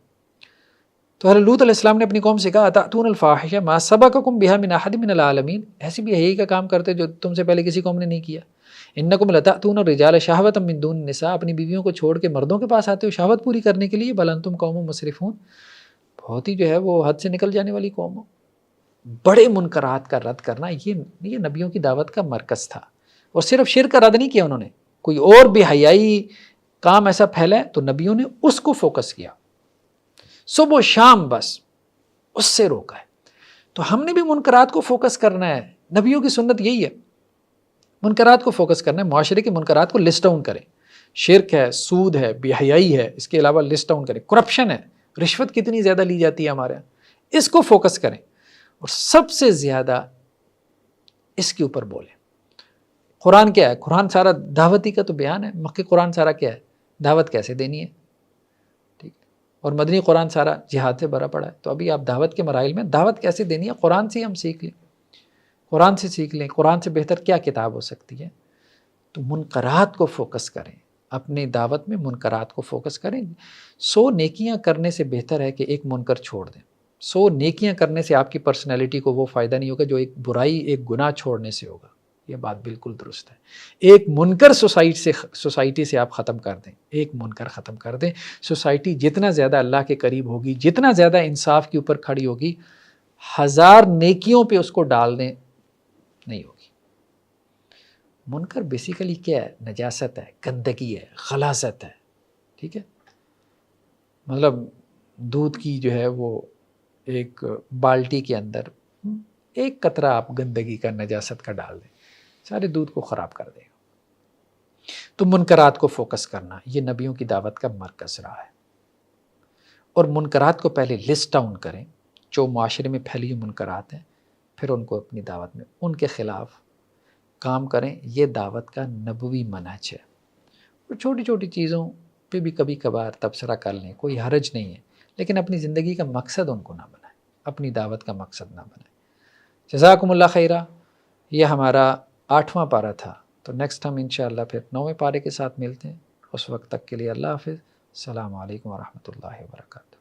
A: تو حضرت لوط علیہ السلام نے اپنی قوم سے کہا اتأتون الفاحشہ ما سبقکم بہا من احد من العالمین، ایسی بھی یہی کا کام کرتے جو تم سے پہلے کسی قوم نے نہیں کیا۔ انکم لتأتون الرجال شہوۃ من دون النساء، اپنی بیویوں کو چھوڑ کے مردوں کے پاس آتے ہو شہوت پوری کرنے کے لیے، بل انتم قوم مسرفون، بہت ہی جو ہے وہ حد سے نکل جانے والی قوم ہو۔ بڑے منکرات کا رد کرنا یہ نبیوں کی دعوت کا مرکز تھا، اور صرف شرک کا رد نہیں کیا انہوں نے، کوئی اور بے حیائی کام ایسا پھیلا ہے تو نبیوں نے اس کو فوکس کیا، صبح و شام بس اس سے روکا ہے۔ تو ہم نے بھی منکرات کو فوکس کرنا ہے، نبیوں کی سنت یہی ہے، منکرات کو فوکس کرنا ہے، معاشرے کے منکرات کو لسٹ ڈاؤن کریں، شرک ہے، سود ہے، بے حیائی ہے، اس کے علاوہ لسٹ ڈاؤن کریں، کرپشن ہے، رشوت کتنی زیادہ لی جاتی ہے ہمارے یہاں، اس کو فوکس کریں، اور سب سے زیادہ اس کے اوپر بولیں۔ قرآن کیا ہے؟ قرآن سارا دعوتی کا تو بیان ہے، مکی قرآن سارا کیا ہے؟ دعوت کیسے دینی ہے، ٹھیک ہے، اور مدنی قرآن سارا جہاد سے بھرا پڑا ہے۔ تو ابھی آپ دعوت کے مراحل میں دعوت کیسے دینی ہے قرآن سے ہی ہم سیکھ لیں، قرآن سے سیکھ لیں، قرآن سے بہتر کیا کتاب ہو سکتی ہے؟ تو منکرات کو فوکس کریں، اپنی دعوت میں منکرات کو فوکس کریں۔ 100 نیکیاں کرنے سے بہتر ہے کہ ایک منکر چھوڑ دیں۔ 100 نیکیاں کرنے سے آپ کی پرسنالٹی کو وہ فائدہ نہیں ہوگا جو ایک برائی، ایک گناہ چھوڑنے سے ہوگا، یہ بات بالکل درست ہے۔ ایک منکر سوسائٹی سے آپ ختم کر دیں، ایک منکر ختم کر دیں، سوسائٹی جتنا زیادہ اللہ کے قریب ہوگی، جتنا زیادہ انصاف کے اوپر کھڑی ہوگی، 1000 نیکیوں پہ اس کو ڈال دیں نہیں ہوگی۔ منکر بیسیکلی کیا ہے؟ نجاست ہے، گندگی ہے، غلاظت ہے، ٹھیک ہے، مطلب دودھ کی جو ہے وہ ایک بالٹی کے اندر ایک قطرہ آپ گندگی کا، نجاست کا ڈال دیں، سارے دودھ کو خراب کر دے گا۔ تو منکرات کو فوکس کرنا یہ نبیوں کی دعوت کا مرکز رہا ہے، اور منکرات کو پہلے لسٹ ڈاؤن کریں، جو معاشرے میں پھیلی ہوئی منکرات ہیں، پھر ان کو اپنی دعوت میں ان کے خلاف کام کریں۔ یہ دعوت کا نبوی منہج ہے، اور چھوٹی چھوٹی چیزوں پہ بھی کبھی کبھار تبصرہ کر لیں، کوئی حرج نہیں ہے، لیکن اپنی زندگی کا مقصد ان کو نہ بنائیں، اپنی دعوت کا مقصد نہ بنائیں۔ جزاکم اللہ خیرہ۔ یہ ہمارا 8واں پارہ تھا، تو نیکسٹ ہم انشاءاللہ پھر 9ویں پارے کے ساتھ ملتے ہیں۔ اس وقت تک کے لیے اللہ حافظ، السلام علیکم ورحمۃ اللہ وبرکاتہ۔